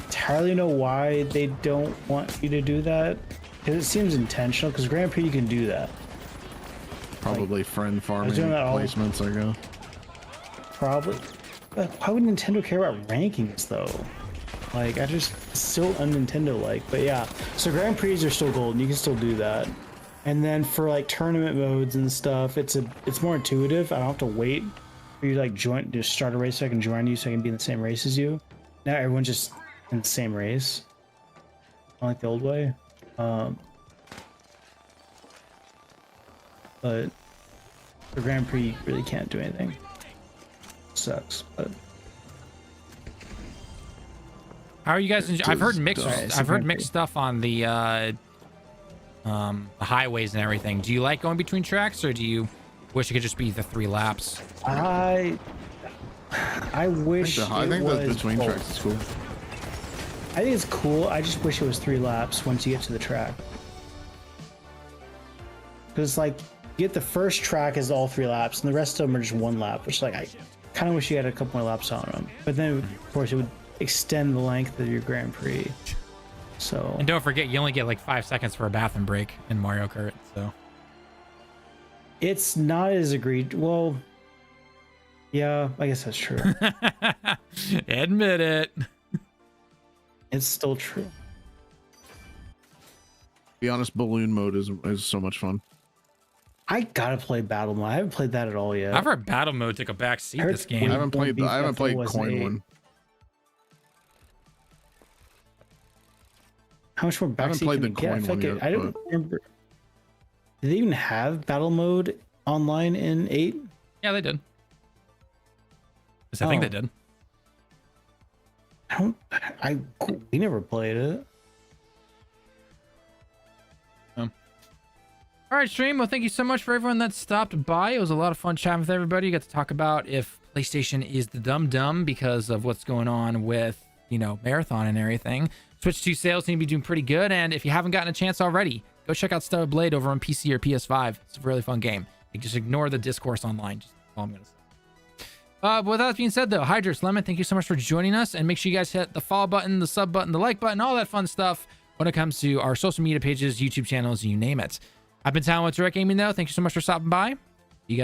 Speaker 2: entirely know why they don't want you to do that. Because it seems intentional. Because Grand Prix you can do that.
Speaker 3: Probably friend farming
Speaker 2: doing that all-
Speaker 3: placements, I guess.
Speaker 2: Probably. But why would Nintendo care about rankings though? Like I just it's so un-Nintendo like. But yeah, so Grand Prix are still golden. You can still do that. And then for like tournament modes and stuff, it's more intuitive. I don't have to wait for you to like join, just start a race so I can join you so I can be in the same race as you. Now everyone's just in the same race. I like the old way. But for Grand Prix, you really can't do anything. Sucks, but
Speaker 1: How are you guys? I've heard mixed.
Speaker 2: Alright, so
Speaker 1: I've heard
Speaker 2: Grand
Speaker 1: mixed stuff on the highways and everything. Do you like going between tracks, or do you wish it could just be the 3 laps?
Speaker 2: I wish
Speaker 3: I
Speaker 2: it
Speaker 3: think the
Speaker 2: was
Speaker 3: between
Speaker 2: both.
Speaker 3: tracks is cool.
Speaker 2: I think it's cool. I just wish it was 3 laps once you get to the track. Because like you get the first track is all 3 laps, and the rest of them are just 1 lap. Which like I kind of wish you had a couple more laps on them. But then of course it would extend the length of your Grand Prix. So
Speaker 1: And don't forget, you only get like 5 seconds for a bathroom break in Mario Kart. So
Speaker 2: it's not as agreed. Well, yeah, I guess that's true.
Speaker 1: admit it.
Speaker 2: It's still true.
Speaker 3: Be honest, balloon mode is so much fun.
Speaker 2: I gotta play Battle Mode. I haven't played that at all yet.
Speaker 1: I've heard battle mode took a back seat
Speaker 2: Heard
Speaker 1: this
Speaker 2: it's
Speaker 1: game.
Speaker 3: I haven't played.
Speaker 2: beef
Speaker 3: I haven't
Speaker 2: if it
Speaker 3: played
Speaker 2: was
Speaker 3: coin
Speaker 2: 8.
Speaker 3: one.
Speaker 2: How much more
Speaker 3: I haven't
Speaker 2: backseat
Speaker 3: played
Speaker 2: can
Speaker 3: the
Speaker 2: you get? I
Speaker 3: coin
Speaker 2: feel
Speaker 3: one
Speaker 2: like
Speaker 3: yet,
Speaker 2: I don't remember. Did they even have battle mode online in 8?
Speaker 1: Yeah, they did. Yes, I think
Speaker 2: Oh.
Speaker 1: they did.
Speaker 2: We never played it.
Speaker 1: All right, stream. Well, thank you so much for everyone that stopped by. It was a lot of fun chatting with everybody. You got to talk about if PlayStation is the dumb because of what's going on with, Marathon and everything. Switch 2 sales seem to be doing pretty good. And if you haven't gotten a chance already, go go check out Stellar Blade over on PC or PS5. It's a really fun game. You just ignore the discourse online. Just all I'm gonna say. With that being said, though, Hydrus, Lemon, thank you so much for joining us, and make sure you guys hit the follow button, the sub button, the like button, all that fun stuff when it comes to our social media pages, YouTube channels, you name it. I've been Tallen with Direct Gaming, though. Thank you so much for stopping by.